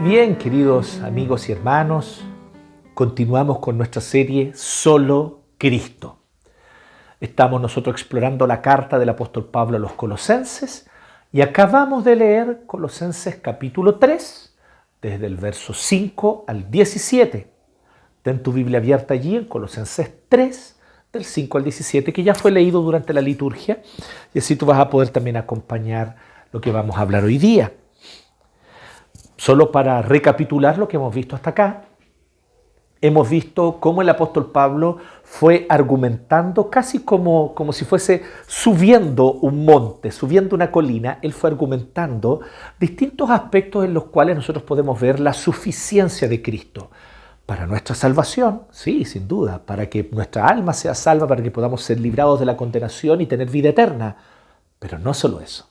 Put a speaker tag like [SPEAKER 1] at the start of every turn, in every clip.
[SPEAKER 1] bien, queridos amigos y hermanos, continuamos con nuestra serie Solo Cristo. Estamos nosotros explorando la carta del apóstol Pablo a los Colosenses y acabamos de leer Colosenses capítulo 3, desde el verso 5 al 17. Ten tu Biblia abierta allí en Colosenses 3, del 5 al 17, que ya fue leído durante la liturgia, y así tú vas a poder también acompañar lo que vamos a hablar hoy día. Solo para recapitular lo que hemos visto hasta acá, hemos visto cómo el apóstol Pablo fue argumentando casi como si fuese subiendo un monte, subiendo una colina. Él fue argumentando distintos aspectos en los cuales nosotros podemos ver la suficiencia de Cristo para nuestra salvación, sí, sin duda, para que nuestra alma sea salva, para que podamos ser librados de la condenación y tener vida eterna. Pero no solo eso.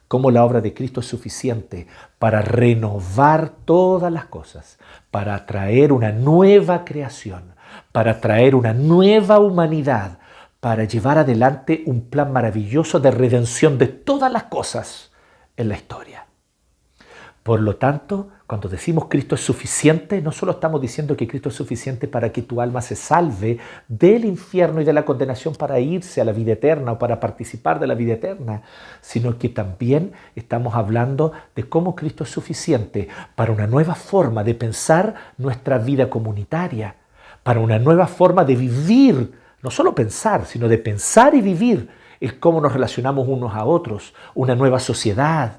[SPEAKER 1] Cómo la obra de Cristo es suficiente para renovar todas las cosas, para traer una nueva creación, para traer una nueva humanidad, para llevar adelante un plan maravilloso de redención de todas las cosas en la historia. Por lo tanto, cuando decimos Cristo es suficiente, no solo estamos diciendo que Cristo es suficiente para que tu alma se salve del infierno y de la condenación para irse a la vida eterna o para participar de la vida eterna, sino que también estamos hablando de cómo Cristo es suficiente para una nueva forma de pensar nuestra vida comunitaria, para una nueva forma de vivir, no solo pensar, sino de pensar y vivir el cómo nos relacionamos unos a otros, una nueva sociedad.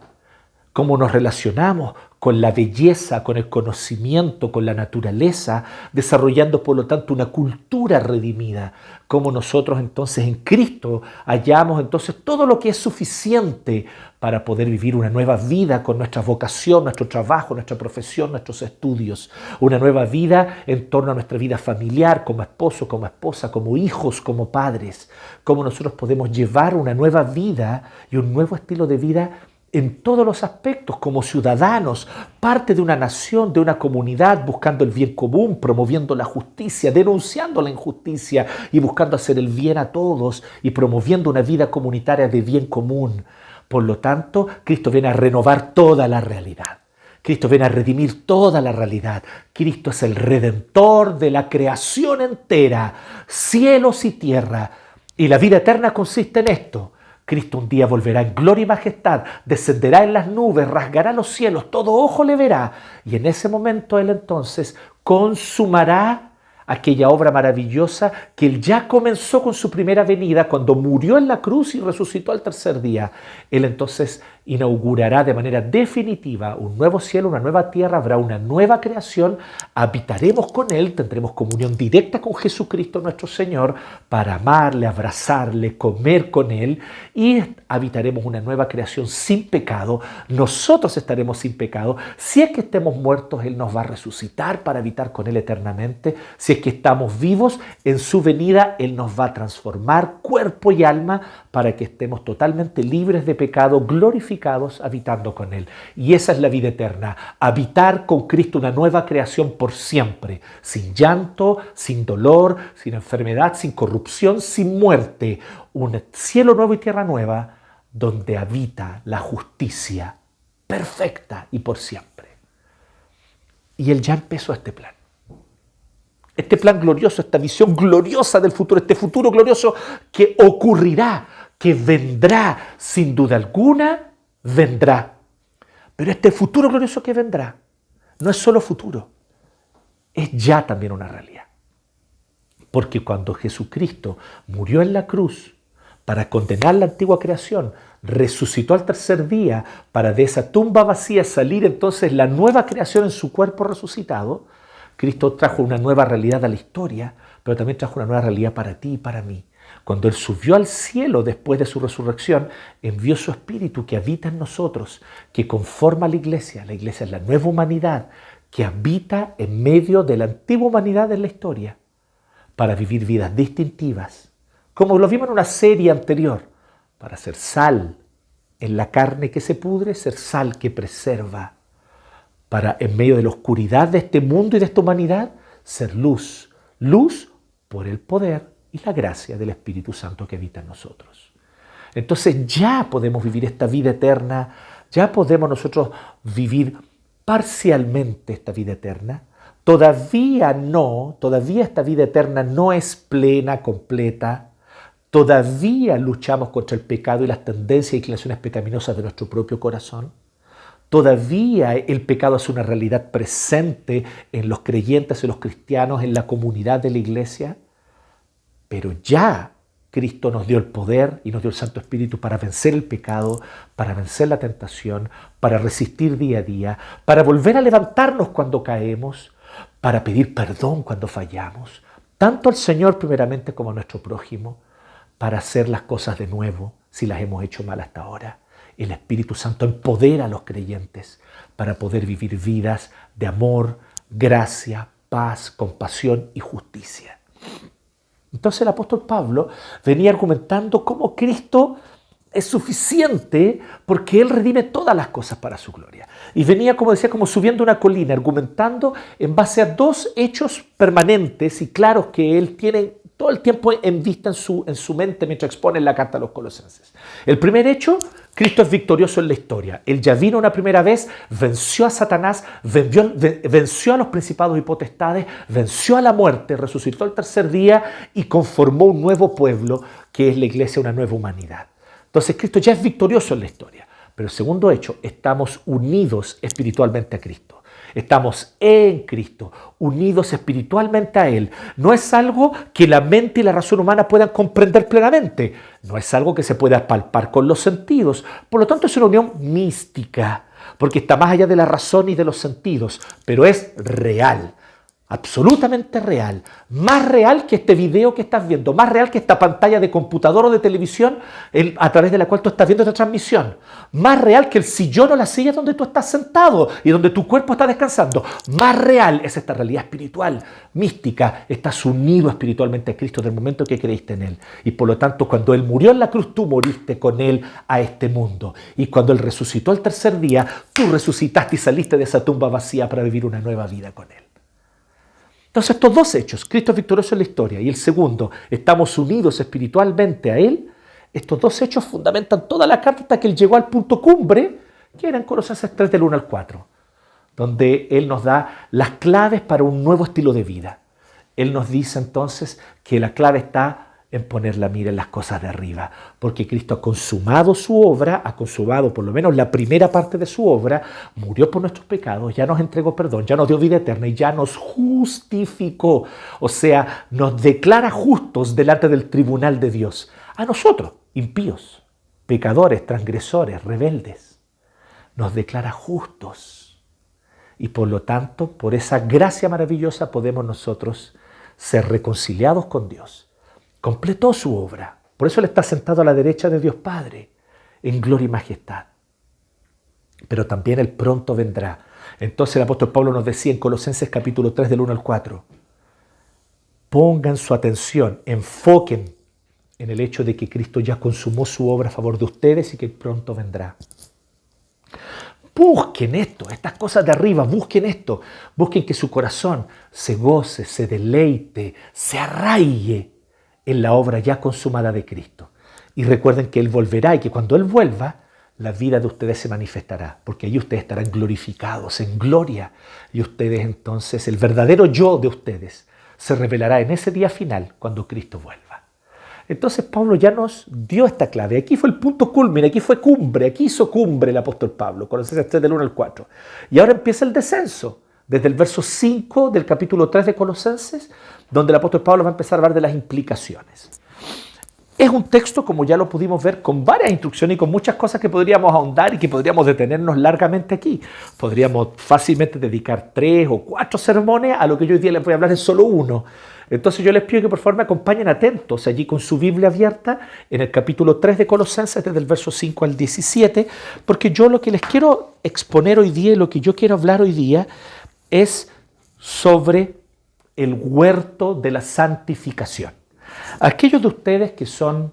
[SPEAKER 1] Cómo nos relacionamos con la belleza, con el conocimiento, con la naturaleza, desarrollando por lo tanto una cultura redimida. Cómo nosotros entonces en Cristo hallamos entonces todo lo que es suficiente para poder vivir una nueva vida con nuestra vocación, nuestro trabajo, nuestra profesión, nuestros estudios. Una nueva vida en torno a nuestra vida familiar, como esposo, como esposa, como hijos, como padres. Cómo nosotros podemos llevar una nueva vida y un nuevo estilo de vida en todos los aspectos, como ciudadanos, parte de una nación, de una comunidad, buscando el bien común, promoviendo la justicia, denunciando la injusticia y buscando hacer el bien a todos y promoviendo una vida comunitaria de bien común. Por lo tanto, Cristo viene a renovar toda la realidad. Cristo viene a redimir toda la realidad. Cristo es el redentor de la creación entera, cielos y tierra. Y la vida eterna consiste en esto. Cristo un día volverá en gloria y majestad, descenderá en las nubes, rasgará los cielos, todo ojo le verá. Y en ese momento Él entonces consumará aquella obra maravillosa que Él ya comenzó con su primera venida, cuando murió en la cruz y resucitó al tercer día. Él entonces inaugurará de manera definitiva un nuevo cielo, una nueva tierra, habrá una nueva creación, habitaremos con Él, tendremos comunión directa con Jesucristo nuestro Señor para amarle, abrazarle, comer con Él y habitaremos una nueva creación sin pecado. Nosotros estaremos sin pecado. Si es que estemos muertos, Él nos va a resucitar para habitar con Él eternamente. Si es que estamos vivos, en su venida Él nos va a transformar cuerpo y alma para que estemos totalmente libres de pecado, glorificados, habitando con Él. Y esa es la vida eterna, habitar con Cristo una nueva creación por siempre, sin llanto, sin dolor, sin enfermedad, sin corrupción, sin muerte. Un cielo nuevo y tierra nueva donde habita la justicia perfecta y por siempre. Y Él ya empezó este plan. Este plan glorioso, esta visión gloriosa del futuro, este futuro glorioso que ocurrirá, que vendrá, sin duda alguna, vendrá. Pero este futuro glorioso que vendrá no es solo futuro, es ya también una realidad. Porque cuando Jesucristo murió en la cruz para condenar la antigua creación, resucitó al tercer día para de esa tumba vacía salir entonces la nueva creación en su cuerpo resucitado, Cristo trajo una nueva realidad a la historia, pero también trajo una nueva realidad para ti y para mí. Cuando Él subió al cielo después de su resurrección, envió su Espíritu que habita en nosotros, que conforma a la iglesia. La iglesia es la nueva humanidad que habita en medio de la antigua humanidad en la historia para vivir vidas distintivas, como lo vimos en una serie anterior, para ser sal en la carne que se pudre, ser sal que preserva, para en medio de la oscuridad de este mundo y de esta humanidad, ser luz, luz por el poder y la gracia del Espíritu Santo que habita en nosotros. Entonces ya podemos vivir esta vida eterna, ya podemos nosotros vivir parcialmente esta vida eterna. Todavía esta vida eterna no es plena, completa. Todavía luchamos contra el pecado y las tendencias e inclinaciones pecaminosas de nuestro propio corazón. Todavía el pecado es una realidad presente en los creyentes, en los cristianos, en la comunidad de la iglesia. Pero ya Cristo nos dio el poder y nos dio el Santo Espíritu para vencer el pecado, para vencer la tentación, para resistir día a día, para volver a levantarnos cuando caemos, para pedir perdón cuando fallamos, tanto al Señor primeramente como a nuestro prójimo, para hacer las cosas de nuevo si las hemos hecho mal hasta ahora. El Espíritu Santo empodera a los creyentes para poder vivir vidas de amor, gracia, paz, compasión y justicia. Entonces el apóstol Pablo venía argumentando cómo Cristo es suficiente porque Él redime todas las cosas para su gloria. Y venía, como decía, como subiendo una colina, argumentando en base a dos hechos permanentes y claros que Él tiene todo el tiempo en vista en su mente mientras expone la carta a los Colosenses. El primer hecho, Cristo es victorioso en la historia. Él ya vino una primera vez, venció a Satanás, venció a los principados y potestades, venció a la muerte, resucitó el tercer día y conformó un nuevo pueblo que es la iglesia, una nueva humanidad. Entonces Cristo ya es victorioso en la historia. Pero el segundo hecho, estamos unidos espiritualmente a Cristo. Estamos en Cristo, unidos espiritualmente a Él. No es algo que la mente y la razón humana puedan comprender plenamente. No es algo que se pueda palpar con los sentidos. Por lo tanto, es una unión mística, porque está más allá de la razón y de los sentidos, pero es real. Absolutamente real, más real que este video que estás viendo, más real que esta pantalla de computador o de televisión a través de la cual tú estás viendo esta transmisión, más real que el sillón o la silla donde tú estás sentado y donde tu cuerpo está descansando, más real es esta realidad espiritual, mística. Estás unido espiritualmente a Cristo desde el momento que creíste en Él y por lo tanto cuando Él murió en la cruz tú moriste con Él a este mundo y cuando Él resucitó el tercer día tú resucitaste y saliste de esa tumba vacía para vivir una nueva vida con Él. Entonces estos dos hechos, Cristo es victorioso en la historia y el segundo, estamos unidos espiritualmente a Él, estos dos hechos fundamentan toda la carta hasta que Él llegó al punto cumbre, que era en Colosenses 3 del 1 al 4, donde Él nos da las claves para un nuevo estilo de vida. Él nos dice entonces que la clave está en poner la mira en las cosas de arriba, porque Cristo ha consumado su obra, ha consumado por lo menos la primera parte de su obra, murió por nuestros pecados, ya nos entregó perdón, ya nos dio vida eterna y ya nos justificó, o sea, nos declara justos delante del tribunal de Dios, a nosotros, impíos, pecadores, transgresores, rebeldes, nos declara justos y por lo tanto, por esa gracia maravillosa podemos nosotros ser reconciliados con Dios. Completó su obra. Por eso Él está sentado a la derecha de Dios Padre, en gloria y majestad. Pero también Él pronto vendrá. Entonces el apóstol Pablo nos decía en Colosenses capítulo 3 del 1 al 4, pongan su atención, enfoquen en el hecho de que Cristo ya consumó su obra a favor de ustedes y que pronto vendrá. Busquen esto, estas cosas de arriba, busquen esto. Busquen que su corazón se goce, se deleite, se arraigue en la obra ya consumada de Cristo. Y recuerden que Él volverá y que cuando Él vuelva, la vida de ustedes se manifestará, porque allí ustedes estarán glorificados en gloria. Y ustedes entonces, el verdadero yo de ustedes, se revelará en ese día final cuando Cristo vuelva. Entonces Pablo ya nos dio esta clave. Aquí fue el punto culmine, aquí fue cumbre, aquí hizo cumbre el apóstol Pablo, Colosenses 3 del 1 al 4. Y ahora empieza el descenso, desde el verso 5 del capítulo 3 de Colosenses, donde el apóstol Pablo va a empezar a hablar de las implicaciones. Es un texto, como ya lo pudimos ver, con varias instrucciones y con muchas cosas que podríamos ahondar y que podríamos detenernos largamente aquí. Podríamos fácilmente dedicar 3 o 4 sermones a lo que yo hoy día les voy a hablar en solo uno. Entonces yo les pido que por favor me acompañen atentos allí con su Biblia abierta en el capítulo 3 de Colosenses, desde el verso 5 al 17, porque yo lo que les quiero exponer hoy día y lo que yo quiero hablar hoy día es sobre el huerto de la santificación. Aquellos de ustedes que son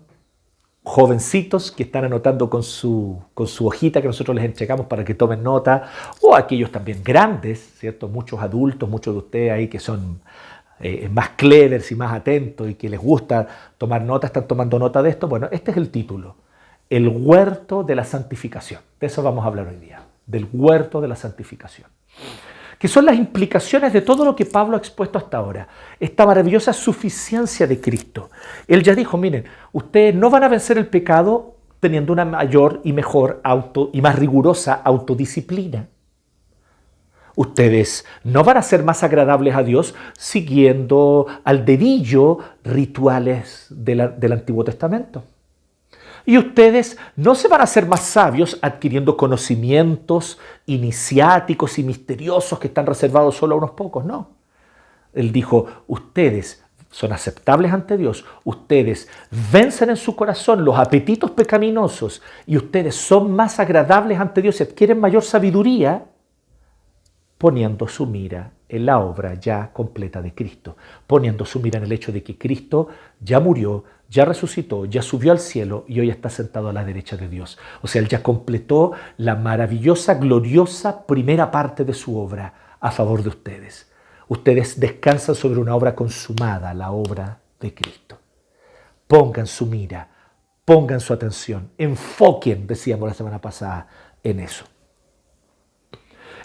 [SPEAKER 1] jovencitos, que están anotando con su hojita que nosotros les entregamos para que tomen nota, o aquellos también grandes, ¿cierto? Muchos adultos, muchos de ustedes ahí que son más clevers y más atentos y que les gusta tomar nota, están tomando nota de esto. Bueno, este es el título, el huerto de la santificación. De eso vamos a hablar hoy día. del huerto de la santificación, que son las implicaciones de todo lo que Pablo ha expuesto hasta ahora, esta maravillosa suficiencia de Cristo. Él ya dijo, miren, ustedes no van a vencer el pecado teniendo una mayor y mejor y más rigurosa autodisciplina. Ustedes no van a ser más agradables a Dios siguiendo al dedillo rituales del Antiguo Testamento. Y ustedes no se van a hacer más sabios adquiriendo conocimientos iniciáticos y misteriosos que están reservados solo a unos pocos, no. Él dijo, ustedes son aceptables ante Dios, ustedes vencen en su corazón los apetitos pecaminosos y ustedes son más agradables ante Dios y adquieren mayor sabiduría poniendo su mira en la obra ya completa de Cristo, poniendo su mira en el hecho de que Cristo ya murió, ya resucitó, ya subió al cielo y hoy está sentado a la derecha de Dios. O sea, Él ya completó la maravillosa, gloriosa primera parte de su obra a favor de ustedes. Ustedes descansan sobre una obra consumada, la obra de Cristo. Pongan su mira, pongan su atención, enfoquen, decíamos la semana pasada, en eso.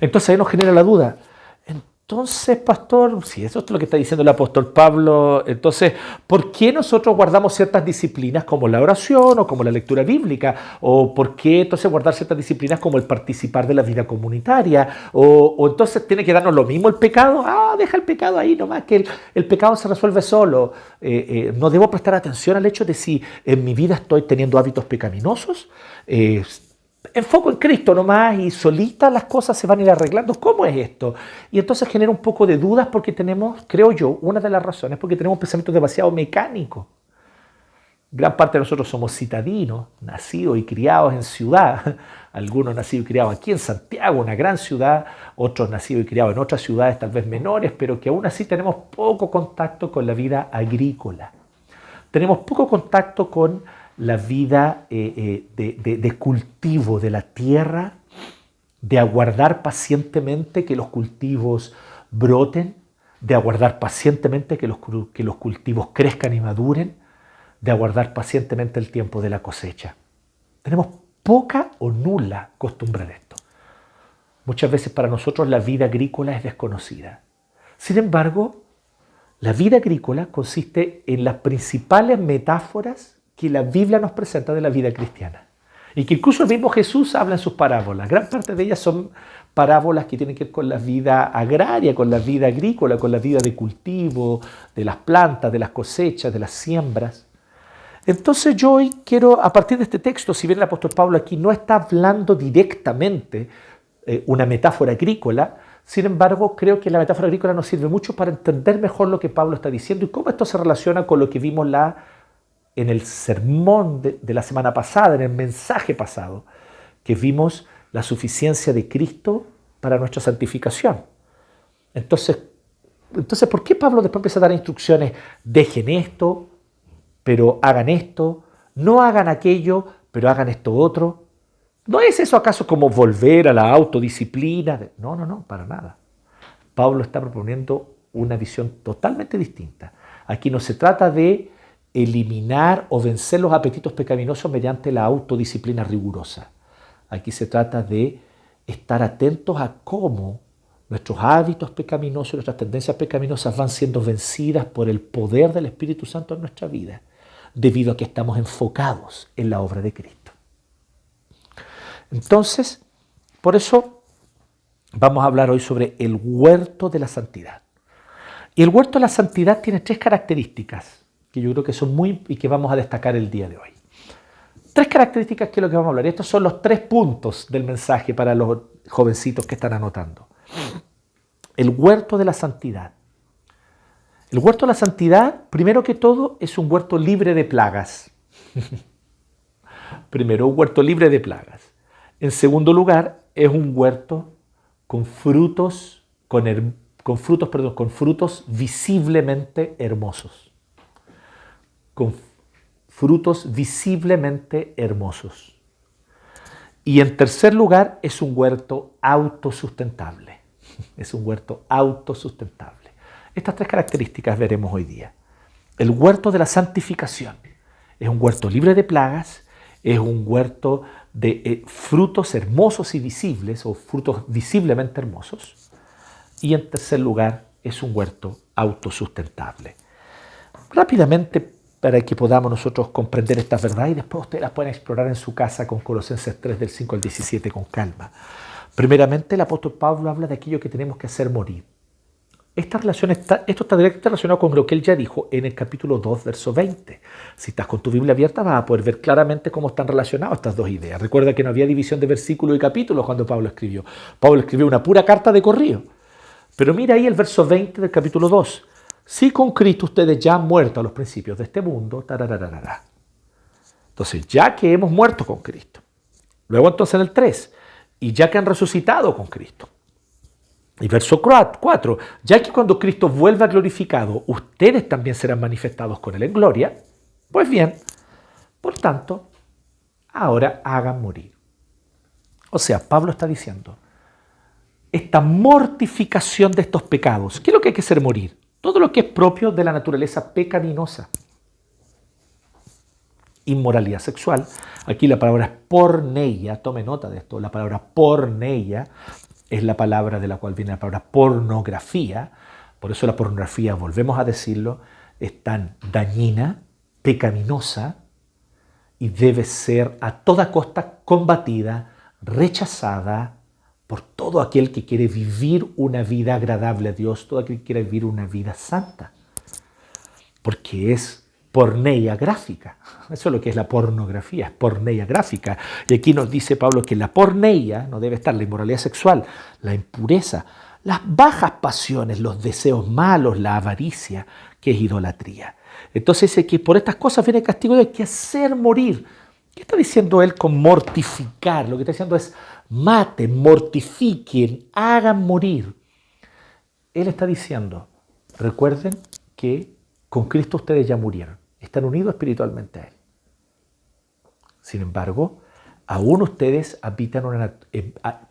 [SPEAKER 1] Entonces ahí nos genera la duda. Entonces, pastor, si eso es lo que está diciendo el apóstol Pablo, entonces, ¿por qué nosotros guardamos ciertas disciplinas como la oración o como la lectura bíblica? ¿O por qué entonces guardar ciertas disciplinas como el participar de la vida comunitaria? ¿O entonces tiene que darnos lo mismo el pecado? Deja el pecado ahí nomás, que el pecado se resuelve solo. No debo prestar atención al hecho de si en mi vida estoy teniendo hábitos pecaminosos. Enfoco en Cristo nomás y solitas las cosas se van a ir arreglando. ¿Cómo es esto? Y entonces genera un poco de dudas porque tenemos, creo yo, una de las razones, porque tenemos pensamientos demasiado mecánicos. Gran parte de nosotros somos citadinos, nacidos y criados en ciudad. Algunos nacidos y criados aquí en Santiago, una gran ciudad. Otros nacidos y criados en otras ciudades tal vez menores, pero que aún así tenemos poco contacto con la vida agrícola. Tenemos poco contacto con la vida de cultivo de la tierra, de aguardar pacientemente que los cultivos broten, de aguardar pacientemente que los cultivos crezcan y maduren, de aguardar pacientemente el tiempo de la cosecha. Tenemos poca o nula costumbre de esto. Muchas veces para nosotros la vida agrícola es desconocida. Sin embargo, la vida agrícola consiste en las principales metáforas que la Biblia nos presenta de la vida cristiana. Y que incluso el mismo Jesús habla en sus parábolas. Gran parte de ellas son parábolas que tienen que ver con la vida agraria, con la vida agrícola, con la vida de cultivo, de las plantas, de las cosechas, de las siembras. Entonces yo hoy quiero, a partir de este texto, si bien el apóstol Pablo aquí no está hablando directamente una metáfora agrícola, sin embargo, creo que la metáfora agrícola nos sirve mucho para entender mejor lo que Pablo está diciendo y cómo esto se relaciona con lo que vimos en el sermón de la semana pasada, en el mensaje pasado, que vimos la suficiencia de Cristo para nuestra santificación. Entonces, ¿por qué Pablo después empieza a dar instrucciones? Dejen esto, pero hagan esto, no hagan aquello, pero hagan esto otro. ¿No es eso acaso como volver a la autodisciplina? No, para nada. Pablo está proponiendo una visión totalmente distinta. Aquí no se trata de eliminar o vencer los apetitos pecaminosos mediante la autodisciplina rigurosa. Aquí se trata de estar atentos a cómo nuestros hábitos pecaminosos, nuestras tendencias pecaminosas van siendo vencidas por el poder del Espíritu Santo en nuestra vida, debido a que estamos enfocados en la obra de Cristo. Entonces, por eso vamos a hablar hoy sobre el huerto de la santidad. Y el huerto de la santidad tiene 3 características que yo creo que son y que vamos a destacar el día de hoy. 3 características que es lo que vamos a hablar. Estos son los 3 puntos del mensaje para los jovencitos que están anotando. El huerto de la santidad. El huerto de la santidad, primero que todo, es un huerto libre de plagas. Primero, un huerto libre de plagas. En segundo lugar, es un huerto con frutos visiblemente hermosos. Con frutos visiblemente hermosos. Y en tercer lugar, es un huerto autosustentable. Es un huerto autosustentable. Estas 3 características veremos hoy día. El huerto de la santificación es un huerto libre de plagas, es un huerto de frutos hermosos y visibles, o frutos visiblemente hermosos. Y en tercer lugar, es un huerto autosustentable. Rápidamente, para que podamos nosotros comprender estas verdades, y después ustedes las pueden explorar en su casa con Colosenses 3, del 5 al 17, con calma. Primeramente, el apóstol Pablo habla de aquello que tenemos que hacer morir. Esto está directamente relacionado con lo que él ya dijo en el capítulo 2, verso 20. Si estás con tu Biblia abierta, vas a poder ver claramente cómo están relacionadas estas dos ideas. Recuerda que no había división de versículos y capítulos cuando Pablo escribió. Pablo escribió una pura carta de corrido. Pero mira ahí el verso 20 del capítulo 2. Si con Cristo ustedes ya han muerto a los principios de este mundo, tarararara. Entonces, ya que hemos muerto con Cristo. Luego entonces en el 3, y ya que han resucitado con Cristo. Y verso 4, ya que cuando Cristo vuelva glorificado, ustedes también serán manifestados con Él en gloria, pues bien, por tanto, ahora hagan morir. O sea, Pablo está diciendo, esta mortificación de estos pecados, ¿qué es lo que hay que hacer morir? Todo lo que es propio de la naturaleza pecaminosa. Inmoralidad sexual. Aquí la palabra es porneia, tome nota de esto, la palabra porneia es la palabra de la cual viene la palabra pornografía. Por eso la pornografía, volvemos a decirlo, es tan dañina, pecaminosa y debe ser a toda costa combatida, rechazada por todo aquel que quiere vivir una vida agradable a Dios, todo aquel que quiere vivir una vida santa. Porque es porneia gráfica. Eso es lo que es la pornografía, es porneia gráfica. Y aquí nos dice Pablo que la porneia no debe estar la inmoralidad sexual, la impureza, las bajas pasiones, los deseos malos, la avaricia, que es idolatría. Entonces dice que por estas cosas viene el castigo de hay que hacer morir. ¿Qué está diciendo él con mortificar? Lo que está diciendo es maten, mortifiquen, hagan morir. Él está diciendo, recuerden que con Cristo ustedes ya murieron, están unidos espiritualmente a Él. Sin embargo, aún ustedes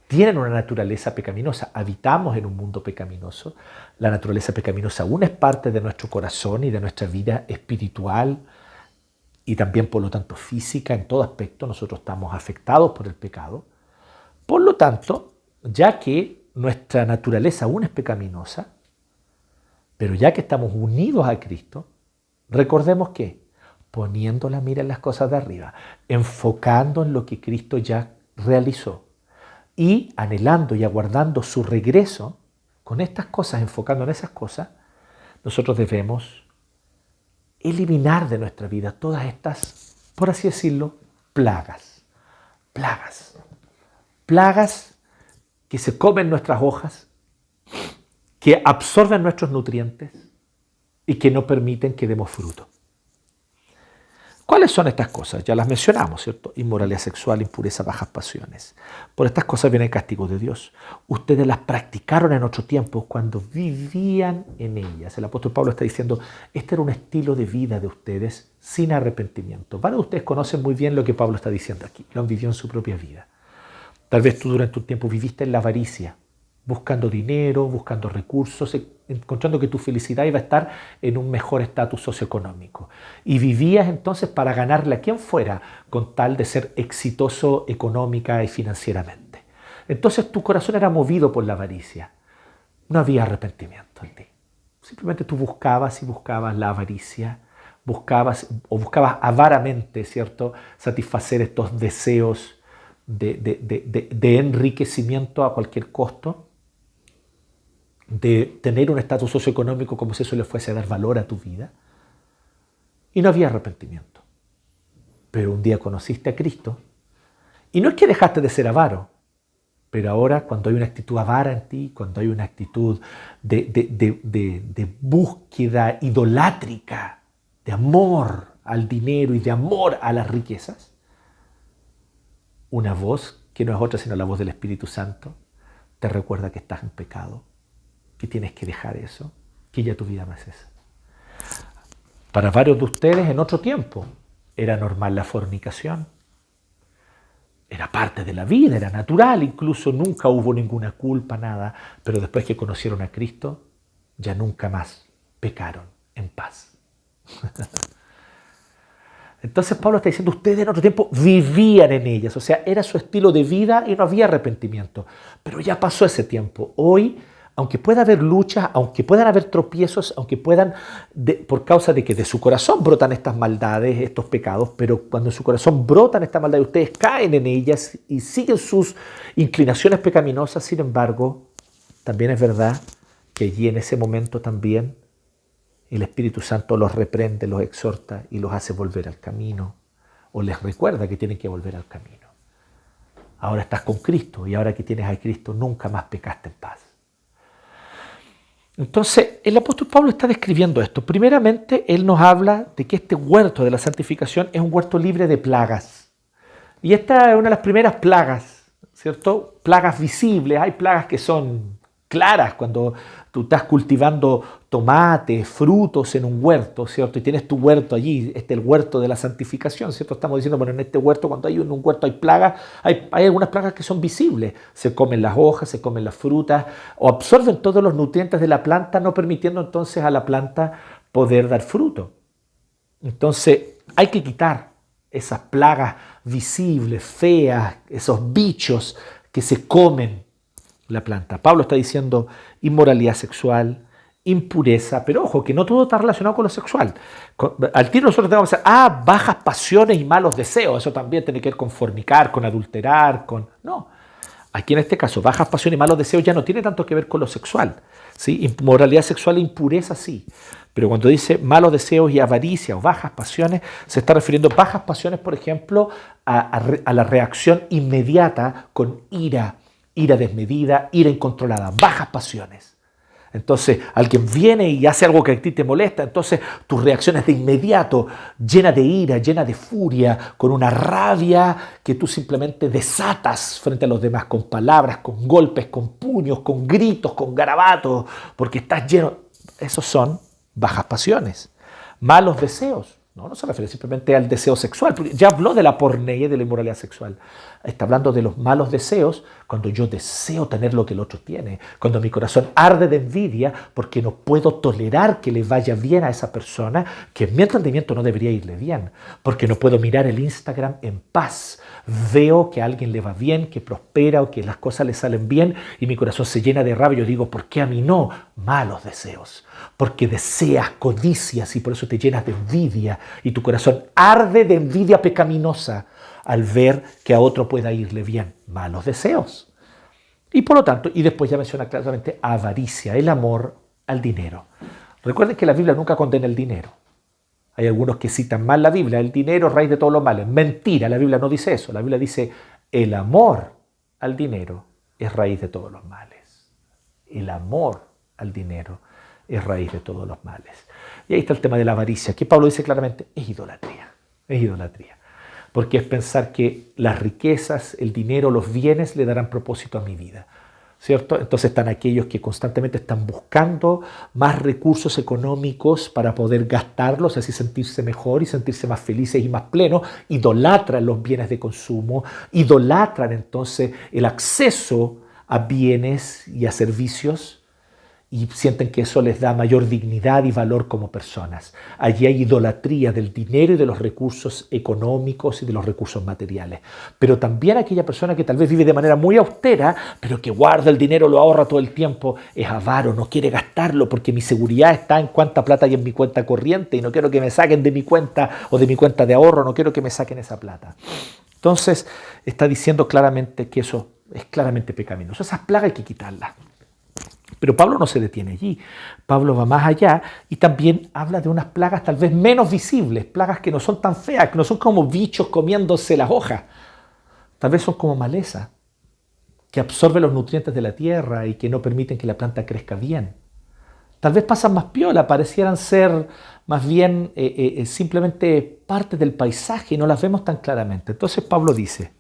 [SPEAKER 1] tienen una naturaleza pecaminosa, habitamos en un mundo pecaminoso, la naturaleza pecaminosa aún es parte de nuestro corazón y de nuestra vida espiritual y también por lo tanto física, en todo aspecto nosotros estamos afectados por el pecado. Por lo tanto, ya que nuestra naturaleza aún es pecaminosa, pero ya que estamos unidos a Cristo, recordemos que poniendo la mira en las cosas de arriba, enfocando en lo que Cristo ya realizó y anhelando y aguardando su regreso, con estas cosas, enfocando en esas cosas, nosotros debemos eliminar de nuestra vida todas estas, por así decirlo, plagas. Plagas que se comen nuestras hojas, que absorben nuestros nutrientes y que no permiten que demos fruto. ¿Cuáles son estas cosas? Ya las mencionamos, ¿cierto? Inmoralidad sexual, impureza, bajas pasiones. Por estas cosas viene el castigo de Dios. Ustedes las practicaron en otro tiempo cuando vivían en ellas. El apóstol Pablo está diciendo, este era un estilo de vida de ustedes sin arrepentimiento. Varios de ustedes conocen muy bien lo que Pablo está diciendo aquí. Lo han vivido en su propia vida. Tal vez tú durante un tiempo viviste en la avaricia, buscando dinero, buscando recursos, encontrando que tu felicidad iba a estar en un mejor estatus socioeconómico. Y vivías entonces para ganarle a quien fuera con tal de ser exitoso económica y financieramente. Entonces tu corazón era movido por la avaricia. No había arrepentimiento en ti. Simplemente tú buscabas la avaricia, buscabas avaramente, ¿cierto?, satisfacer estos deseos de enriquecimiento a cualquier costo, de tener un estatus socioeconómico como si eso le fuese a dar valor a tu vida. Y no había arrepentimiento. Pero un día conociste a Cristo y no es que dejaste de ser avaro, pero ahora cuando hay una actitud avara en ti, cuando hay una actitud de búsqueda idolátrica, de amor al dinero y de amor a las riquezas, una voz que no es otra sino la voz del Espíritu Santo te recuerda que estás en pecado, que tienes que dejar eso, que ya tu vida no es esa. Para varios de ustedes en otro tiempo era normal la fornicación. Era parte de la vida, era natural, incluso nunca hubo ninguna culpa, nada. Pero después que conocieron a Cristo, ya nunca más pecaron en paz. Entonces Pablo está diciendo, ustedes en otro tiempo vivían en ellas, o sea, era su estilo de vida y no había arrepentimiento. Pero ya pasó ese tiempo. Hoy, aunque pueda haber luchas, aunque puedan haber tropiezos, aunque puedan, por causa de que de su corazón brotan estas maldades, estos pecados, pero cuando en su corazón brotan estas maldades, ustedes caen en ellas y siguen sus inclinaciones pecaminosas. Sin embargo, también es verdad que allí en ese momento también el Espíritu Santo los reprende, los exhorta y los hace volver al camino, o les recuerda que tienen que volver al camino. Ahora estás con Cristo y ahora que tienes a Cristo nunca más pecaste en paz. Entonces, el apóstol Pablo está describiendo esto. Primeramente, él nos habla de que este huerto de la santificación es un huerto libre de plagas. Y esta es una de las primeras plagas, ¿cierto? Plagas visibles. Hay plagas que son claras cuando tú estás cultivando tomates, frutos en un huerto, ¿cierto? Y tienes tu huerto allí, el huerto de la santificación, ¿cierto? Estamos diciendo, bueno, en este huerto, cuando hay un huerto hay plagas, hay algunas plagas que son visibles. Se comen las hojas, se comen las frutas, o absorben todos los nutrientes de la planta, no permitiendo entonces a la planta poder dar fruto. Entonces, hay que quitar esas plagas visibles, feas, esos bichos que se comen la planta. Pablo está diciendo inmoralidad sexual, impureza, pero ojo, que no todo está relacionado con lo sexual. Al tiro nosotros tenemos que decir, bajas pasiones y malos deseos, eso también tiene que ver con fornicar, con adulterar, No, aquí en este caso, bajas pasiones y malos deseos ya no tiene tanto que ver con lo sexual, ¿sí? Inmoralidad sexual e impureza sí, pero cuando dice malos deseos y avaricia o bajas pasiones, se está refiriendo a bajas pasiones, por ejemplo, a la reacción inmediata con ira desmedida, ira incontrolada, bajas pasiones. Entonces, alguien viene y hace algo que a ti te molesta, entonces tu reacción es de inmediato, llena de ira, llena de furia, con una rabia que tú simplemente desatas frente a los demás, con palabras, con golpes, con puños, con gritos, con garabatos, porque estás lleno. Esos son bajas pasiones. Malos deseos. No se refiere simplemente al deseo sexual, porque ya habló de la porneia y de la inmoralidad sexual. Está hablando de los malos deseos cuando yo deseo tener lo que el otro tiene, cuando mi corazón arde de envidia porque no puedo tolerar que le vaya bien a esa persona, que en mi entendimiento no debería irle bien, porque no puedo mirar el Instagram en paz. Veo que a alguien le va bien, que prospera o que las cosas le salen bien y mi corazón se llena de rabia. Yo digo, ¿por qué a mí no? Malos deseos. Porque deseas, codicias y por eso te llenas de envidia y tu corazón arde de envidia pecaminosa al ver que a otro pueda irle bien. Malos deseos. Y por lo tanto, y después ya menciona claramente avaricia, el amor al dinero. Recuerden que la Biblia nunca condena el dinero. Hay algunos que citan mal la Biblia, el dinero es raíz de todos los males. Mentira, la Biblia no dice eso. La Biblia dice, el amor al dinero es raíz de todos los males. El amor al dinero es raíz de todos los males. Y ahí está el tema de la avaricia, que Pablo dice claramente, es idolatría. Es idolatría. Porque es pensar que las riquezas, el dinero, los bienes le darán propósito a mi vida. ¿Cierto? Entonces están aquellos que constantemente están buscando más recursos económicos para poder gastarlos, así sentirse mejor y sentirse más felices y más plenos. Idolatran los bienes de consumo, idolatran entonces el acceso a bienes y a servicios y sienten que eso les da mayor dignidad y valor como personas. Allí hay idolatría del dinero y de los recursos económicos y de los recursos materiales. Pero también aquella persona que tal vez vive de manera muy austera, pero que guarda el dinero, lo ahorra todo el tiempo, es avaro, no quiere gastarlo porque mi seguridad está en cuánta plata hay en mi cuenta corriente y no quiero que me saquen de mi cuenta o de mi cuenta de ahorro, no quiero que me saquen esa plata. Entonces está diciendo claramente que eso es claramente pecaminoso. Esas plagas hay que quitarlas. Pero Pablo no se detiene allí. Pablo va más allá y también habla de unas plagas tal vez menos visibles, plagas que no son tan feas, que no son como bichos comiéndose las hojas. Tal vez son como maleza, que absorben los nutrientes de la tierra y que no permiten que la planta crezca bien. Tal vez pasan más piola, parecieran ser más bien simplemente parte del paisaje y no las vemos tan claramente. Entonces Pablo dice,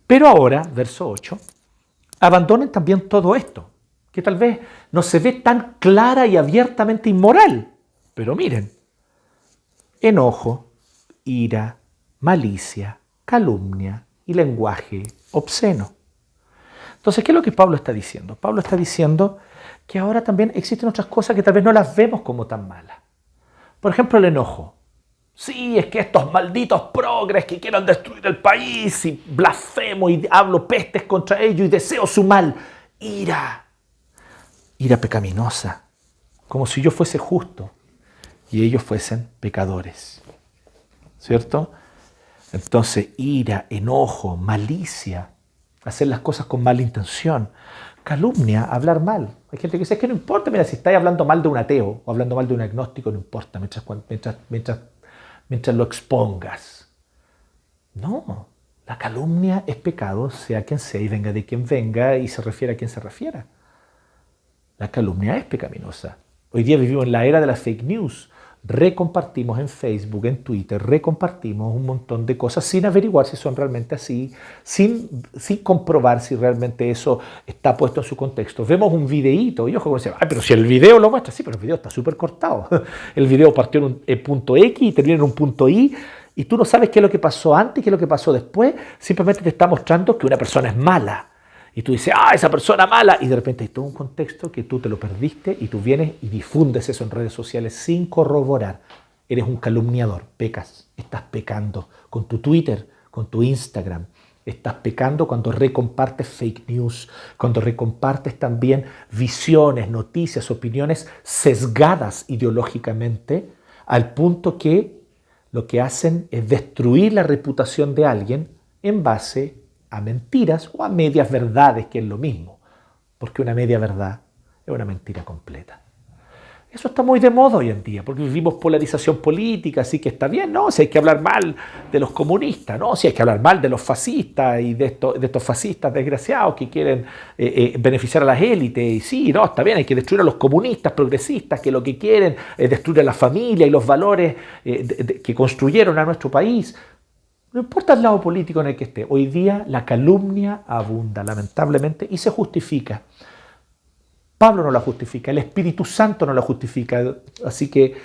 [SPEAKER 1] pero ahora, verso 8, abandonen también todo esto, que tal vez no se ve tan clara y abiertamente inmoral. Pero miren, enojo, ira, malicia, calumnia y lenguaje obsceno. Entonces, ¿qué es lo que Pablo está diciendo? Pablo está diciendo que ahora también existen otras cosas que tal vez no las vemos como tan malas. Por ejemplo, el enojo. Sí, es que estos malditos progres que quieran destruir el país y blasfemo y hablo pestes contra ellos y deseo su mal. Ira, ira pecaminosa, como si yo fuese justo y ellos fuesen pecadores. ¿Cierto? Entonces, ira, enojo, malicia, hacer las cosas con mala intención, calumnia, hablar mal. Hay gente que dice, es que no importa, mira, si estáis hablando mal de un ateo o hablando mal de un agnóstico, no importa, mientras lo expongas. No, la calumnia es pecado, sea quien sea y venga de quien venga y se refiera a quien se refiera. La calumnia es pecaminosa. Hoy día vivimos en la era de las fake news. Recompartimos en Facebook, en Twitter, recompartimos un montón de cosas sin averiguar si son realmente así, sin comprobar si realmente eso está puesto en su contexto. Vemos un videíto y ojo, como dice, ay, pero si el video lo muestra, sí, pero el video está súper cortado. El video partió en un punto X y termina en un punto Y y tú no sabes qué es lo que pasó antes y qué es lo que pasó después, simplemente te está mostrando que una persona es mala. Y tú dices, esa persona mala. Y de repente hay todo un contexto que tú te lo perdiste y tú vienes y difundes eso en redes sociales sin corroborar. Eres un calumniador, pecas, estás pecando con tu Twitter, con tu Instagram. Estás pecando cuando recompartes fake news, cuando recompartes también visiones, noticias, opiniones sesgadas ideológicamente, al punto que lo que hacen es destruir la reputación de alguien en base a mentiras o a medias verdades, que es lo mismo, porque una media verdad es una mentira completa. Eso está muy de moda hoy en día, porque vivimos polarización política, así que está bien, ¿no? Si hay que hablar mal de los comunistas, ¿no? Si hay que hablar mal de los fascistas y de estos fascistas desgraciados que quieren beneficiar a las élites, y sí, no, está bien, hay que destruir a los comunistas progresistas que lo que quieren es destruir a la familia y los valores que construyeron a nuestro país. No importa el lado político en el que esté, hoy día la calumnia abunda, lamentablemente, y se justifica. Pablo no la justifica, el Espíritu Santo no la justifica, así que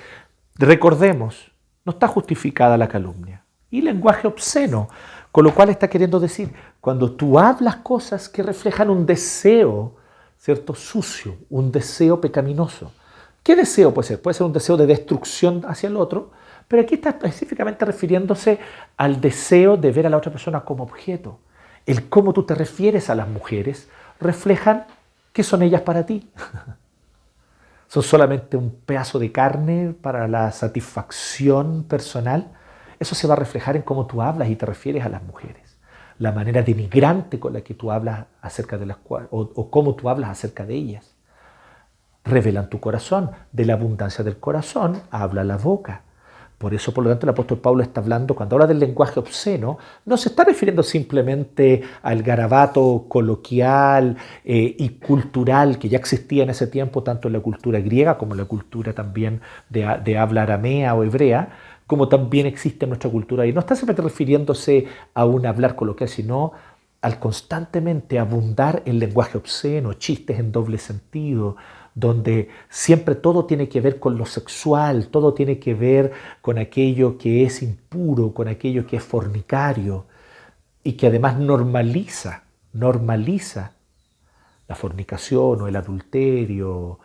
[SPEAKER 1] recordemos, no está justificada la calumnia. Y lenguaje obsceno, con lo cual está queriendo decir, cuando tú hablas cosas que reflejan un deseo, ¿cierto?, sucio, un deseo pecaminoso. ¿Qué deseo puede ser? Puede ser un deseo de destrucción hacia el otro, pero aquí está específicamente refiriéndose al deseo de ver a la otra persona como objeto. El cómo tú te refieres a las mujeres reflejan qué son ellas para ti. ¿Son solamente un pedazo de carne para la satisfacción personal? Eso se va a reflejar en cómo tú hablas y te refieres a las mujeres. La manera denigrante con la que tú hablas acerca de las cuales, o cómo tú hablas acerca de ellas. Revelan tu corazón. De la abundancia del corazón habla la boca. Por eso, por lo tanto, el apóstol Pablo está hablando, cuando habla del lenguaje obsceno, no se está refiriendo simplemente al garabato coloquial y cultural que ya existía en ese tiempo, tanto en la cultura griega como en la cultura también de habla aramea o hebrea, como también existe en nuestra cultura. Y no está simplemente refiriéndose a un hablar coloquial, sino al constantemente abundar en lenguaje obsceno, chistes en doble sentido, donde siempre todo tiene que ver con lo sexual, todo tiene que ver con aquello que es impuro, con aquello que es fornicario y que además normaliza la fornicación o el adulterio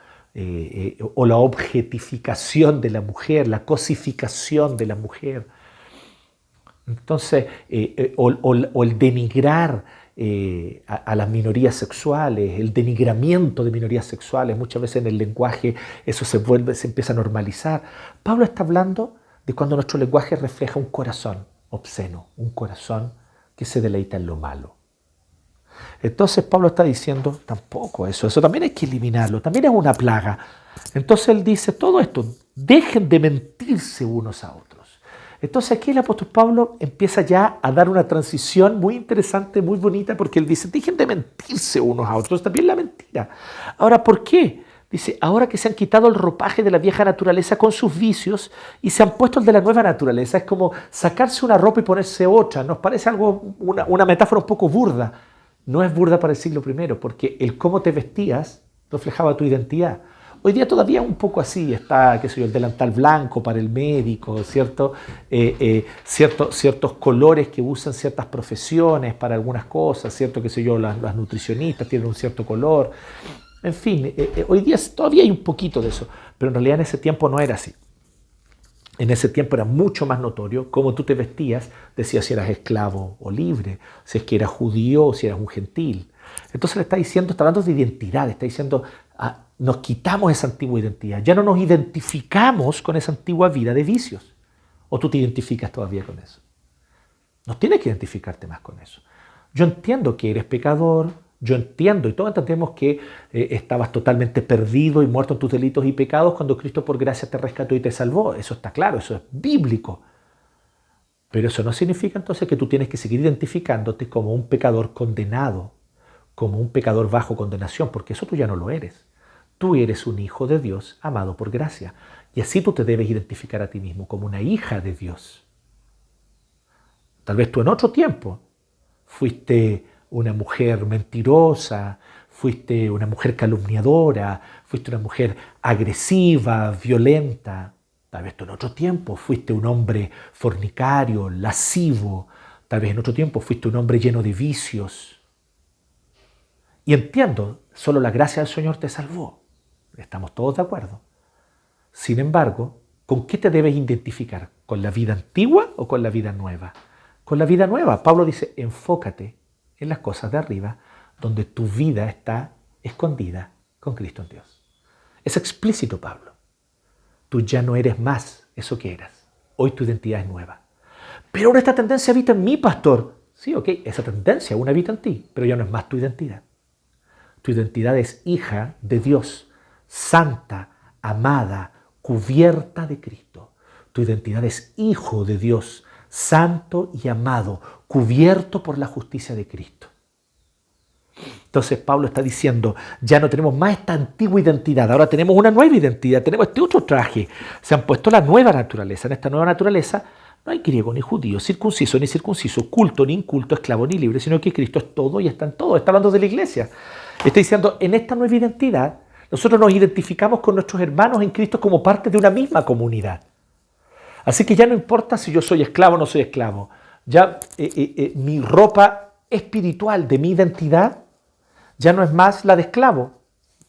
[SPEAKER 1] o la objetificación de la mujer, la cosificación de la mujer. Entonces, o el denigrar a las minorías sexuales, el denigramiento de minorías sexuales, muchas veces en el lenguaje eso se empieza a normalizar. Pablo está hablando de cuando nuestro lenguaje refleja un corazón obsceno, un corazón que se deleita en lo malo. Entonces Pablo está diciendo, tampoco eso también hay que eliminarlo, también es una plaga. Entonces él dice, todo esto, dejen de mentirse unos a otros. Entonces aquí el apóstol Pablo empieza ya a dar una transición muy interesante, muy bonita, porque él dice, dejen de mentirse unos a otros, también la mentira. Ahora, ¿por qué? Dice, ahora que se han quitado el ropaje de la vieja naturaleza con sus vicios y se han puesto el de la nueva naturaleza. Es como sacarse una ropa y ponerse otra. Nos parece algo, una metáfora un poco burda. No es burda para el siglo I, porque el cómo te vestías reflejaba tu identidad. Hoy día todavía un poco así está, qué sé yo, el delantal blanco para el médico, ¿cierto? Ciertos colores que usan ciertas profesiones para algunas cosas, ¿cierto? Qué sé yo, las nutricionistas tienen un cierto color. En fin, hoy día todavía hay un poquito de eso, pero en realidad en ese tiempo no era así. En ese tiempo era mucho más notorio cómo tú te vestías, decía si eras esclavo o libre, si es que eras judío o si eras un gentil. Entonces le está diciendo, está hablando de identidad, está diciendo, nos quitamos esa antigua identidad, ya no nos identificamos con esa antigua vida de vicios. ¿O tú te identificas todavía con eso? No tienes que identificarte más con eso. Yo entiendo que eres pecador, yo entiendo y todos entendemos que estabas totalmente perdido y muerto en tus delitos y pecados cuando Cristo por gracia te rescató y te salvó. Eso está claro, eso es bíblico. Pero eso no significa entonces que tú tienes que seguir identificándote como un pecador condenado, como un pecador bajo condenación, porque eso tú ya no lo eres. Tú eres un hijo de Dios amado por gracia. Y así tú te debes identificar a ti mismo como una hija de Dios. Tal vez tú en otro tiempo fuiste una mujer mentirosa, fuiste una mujer calumniadora, fuiste una mujer agresiva, violenta. Tal vez tú en otro tiempo fuiste un hombre fornicario, lascivo. Tal vez en otro tiempo fuiste un hombre lleno de vicios. Y entiendo, solo la gracia del Señor te salvó. Estamos todos de acuerdo. Sin embargo, ¿con qué te debes identificar? ¿Con la vida antigua o con la vida nueva? Con la vida nueva. Pablo dice, enfócate en las cosas de arriba, donde tu vida está escondida con Cristo en Dios. Es explícito, Pablo. Tú ya no eres más eso que eras. Hoy tu identidad es nueva. Pero ahora esta tendencia habita en mí, pastor. Sí, ok, esa tendencia aún habita en ti, pero ya no es más tu identidad. Tu identidad es hija de Dios, santa, amada, cubierta de Cristo. Tu identidad es hijo de Dios, santo y amado, cubierto por la justicia de Cristo. Entonces Pablo está diciendo, ya no tenemos más esta antigua identidad, ahora tenemos una nueva identidad, tenemos este otro traje. Se han puesto la nueva naturaleza. En esta nueva naturaleza no hay griego ni judío, circunciso ni circunciso, culto ni inculto, esclavo ni libre, sino que Cristo es todo y está en todo. Está hablando de la iglesia. Está diciendo, en esta nueva identidad, nosotros nos identificamos con nuestros hermanos en Cristo como parte de una misma comunidad. Así que ya no importa si yo soy esclavo o no soy esclavo. Ya mi ropa espiritual de mi identidad ya no es más la de esclavo.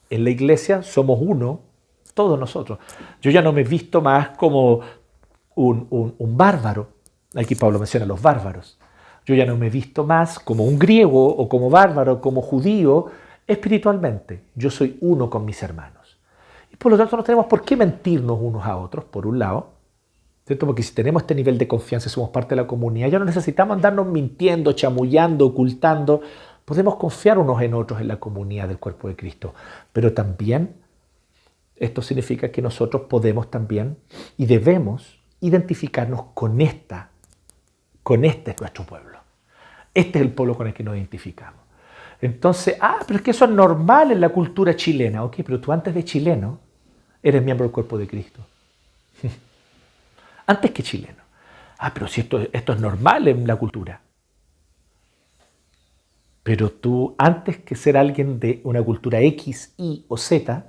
[SPEAKER 1] En la iglesia somos uno, todos nosotros. Yo ya no me he visto más como un bárbaro. Aquí Pablo menciona a los bárbaros. Yo ya no me he visto más como un griego o como bárbaro, como judío, espiritualmente. Yo soy uno con mis hermanos. Y por lo tanto no tenemos por qué mentirnos unos a otros, por un lado, ¿cierto? Porque si tenemos este nivel de confianza y somos parte de la comunidad, ya no necesitamos andarnos mintiendo, chamullando, ocultando. Podemos confiar unos en otros en la comunidad del cuerpo de Cristo. Pero también esto significa que nosotros podemos también y debemos identificarnos con este es nuestro pueblo. Este es el pueblo con el que nos identificamos. Entonces, pero es que eso es normal en la cultura chilena. Ok, pero tú antes de chileno eres miembro del cuerpo de Cristo. Antes que chileno. Pero si esto es normal en la cultura. Pero tú, antes que ser alguien de una cultura X, Y o Z,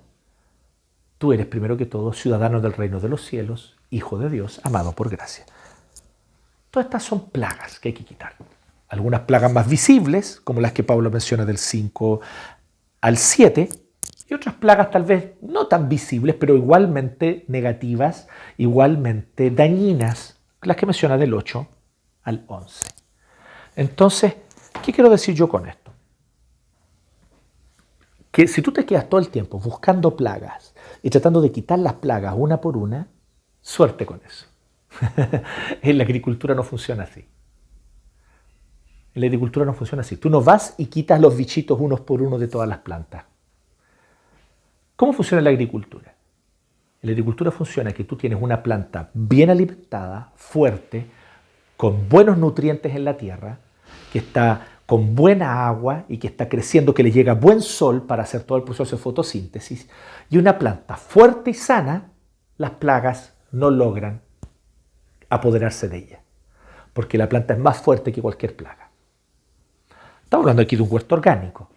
[SPEAKER 1] tú eres primero que todo ciudadano del reino de los cielos, hijo de Dios, amado por gracia. Todas estas son plagas que hay que quitar. Algunas plagas más visibles, como las que Pablo menciona del 5 al 7, y otras plagas tal vez no tan visibles, pero igualmente negativas, igualmente dañinas, las que menciona del 8 al 11. Entonces, ¿qué quiero decir yo con esto? Que si tú te quedas todo el tiempo buscando plagas y tratando de quitar las plagas una por una, suerte con eso. En la agricultura no funciona así. En la agricultura no funciona así. Tú no vas y quitas los bichitos unos por uno de todas las plantas. ¿Cómo funciona la agricultura? En la agricultura funciona que tú tienes una planta bien alimentada, fuerte, con buenos nutrientes en la tierra, que está con buena agua y que está creciendo, que le llega buen sol para hacer todo el proceso de fotosíntesis. Y una planta fuerte y sana, las plagas no logran apoderarse de ella, porque la planta es más fuerte que cualquier plaga. Estamos hablando aquí de un huerto orgánico.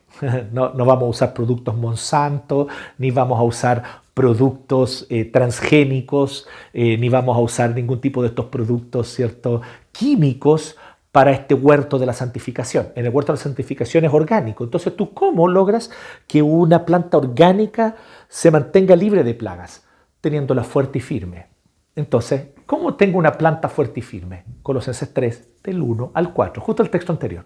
[SPEAKER 1] No vamos a usar productos Monsanto, ni vamos a usar productos transgénicos, ni vamos a usar ningún tipo de estos productos, ¿cierto?, químicos para este huerto de la santificación. En el huerto de la santificación es orgánico. Entonces, ¿tú cómo logras que una planta orgánica se mantenga libre de plagas? Teniéndola fuerte y firme. Entonces, ¿Cómo tengo una planta fuerte y firme? Colosenses 3, del 1 al 4, justo el texto anterior.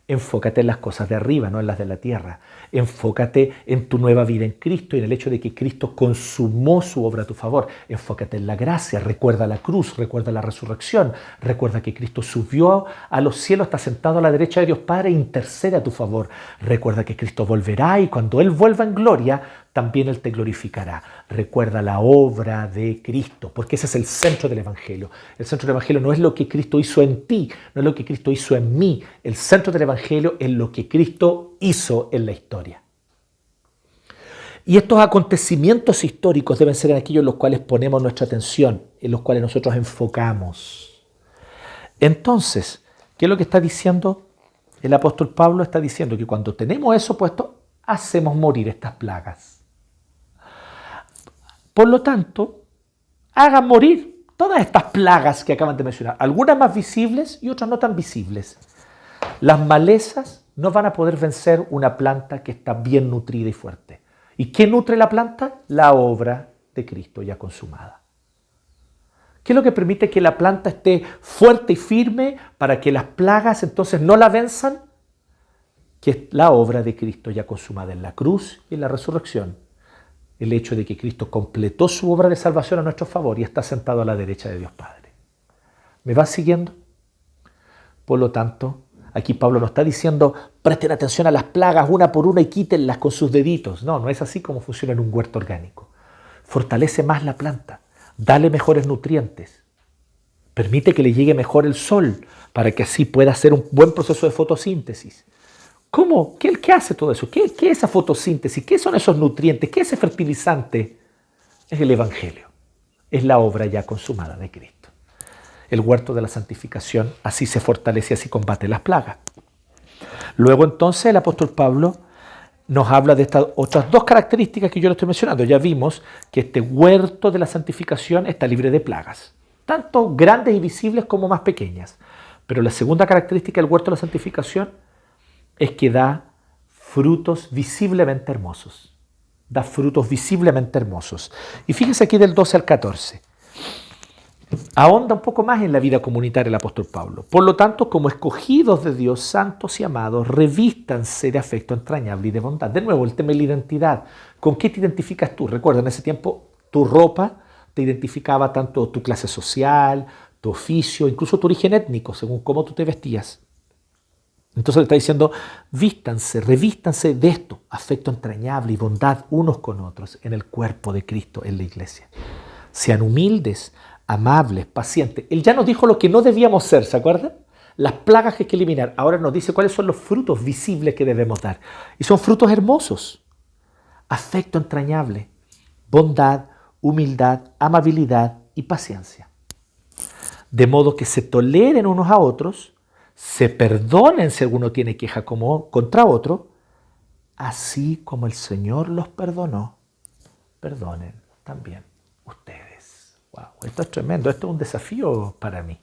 [SPEAKER 1] Enfócate en las cosas de arriba, no en las de la tierra. Enfócate en tu nueva vida en Cristo y en el hecho de que Cristo consumó su obra a tu favor. Enfócate en la gracia, recuerda la cruz, recuerda la resurrección, recuerda que Cristo subió a los cielos, está sentado a la derecha de Dios Padre e intercede a tu favor. Recuerda que Cristo volverá y cuando Él vuelva en gloria, también Él te glorificará. Recuerda la obra de Cristo, porque ese es el centro del Evangelio. El centro del Evangelio no es lo que Cristo hizo en ti, no es lo que Cristo hizo en mí. El centro del Evangelio es lo que Cristo hizo en la historia. Y estos acontecimientos históricos deben ser aquellos en los cuales ponemos nuestra atención, en los cuales nosotros enfocamos. Entonces, ¿qué es lo que está diciendo? El apóstol Pablo está diciendo que cuando tenemos eso puesto, hacemos morir estas plagas. Por lo tanto, hagan morir todas estas plagas que acaban de mencionar, algunas más visibles y otras no tan visibles. Las malezas no van a poder vencer una planta que está bien nutrida y fuerte. ¿Y qué nutre la planta? La obra de Cristo ya consumada. ¿Qué es lo que permite que la planta esté fuerte y firme para que las plagas entonces no la venzan? Que es la obra de Cristo ya consumada en la cruz y en la resurrección. El hecho de que Cristo completó su obra de salvación a nuestro favor y está sentado a la derecha de Dios Padre. ¿Me vas siguiendo? Por lo tanto, aquí Pablo no está diciendo presten atención a las plagas una por una y quítenlas con sus deditos. No, no es así como funciona en un huerto orgánico. Fortalece más la planta, dale mejores nutrientes, permite que le llegue mejor el sol para que así pueda hacer un buen proceso de fotosíntesis. ¿Cómo? ¿Qué hace todo eso? ¿Qué es esa fotosíntesis? ¿Qué son esos nutrientes? ¿Qué es ese fertilizante? Es el Evangelio. Es la obra ya consumada de Cristo. El huerto de la santificación así se fortalece, así combate las plagas. Luego entonces el apóstol Pablo nos habla de estas otras dos características que yo le estoy mencionando. Ya vimos que este huerto de la santificación está libre de plagas, tanto grandes y visibles como más pequeñas. Pero la segunda característica del huerto de la santificación es que da frutos visiblemente hermosos. Da frutos visiblemente hermosos. Y fíjense aquí del 12 al 14. Ahonda un poco más en la vida comunitaria el apóstol Pablo. Por lo tanto, como escogidos de Dios, santos y amados, revístanse de afecto entrañable y de bondad. De nuevo, el tema de la identidad. ¿Con qué te identificas tú? Recuerda, en ese tiempo tu ropa te identificaba tanto tu clase social, tu oficio, incluso tu origen étnico, según cómo tú te vestías. Entonces le está diciendo, vístanse, revístanse de esto, afecto entrañable y bondad unos con otros en el cuerpo de Cristo, en la iglesia. Sean humildes, amables, pacientes. Él ya nos dijo lo que no debíamos ser, ¿se acuerdan? Las plagas que hay que eliminar. Ahora nos dice cuáles son los frutos visibles que debemos dar. Y son frutos hermosos. Afecto entrañable, bondad, humildad, amabilidad y paciencia. De modo que se toleren unos a otros, se perdonen si alguno tiene queja contra otro, así como el Señor los perdonó, perdonen también ustedes. Wow, esto es tremendo, esto es un desafío para mí.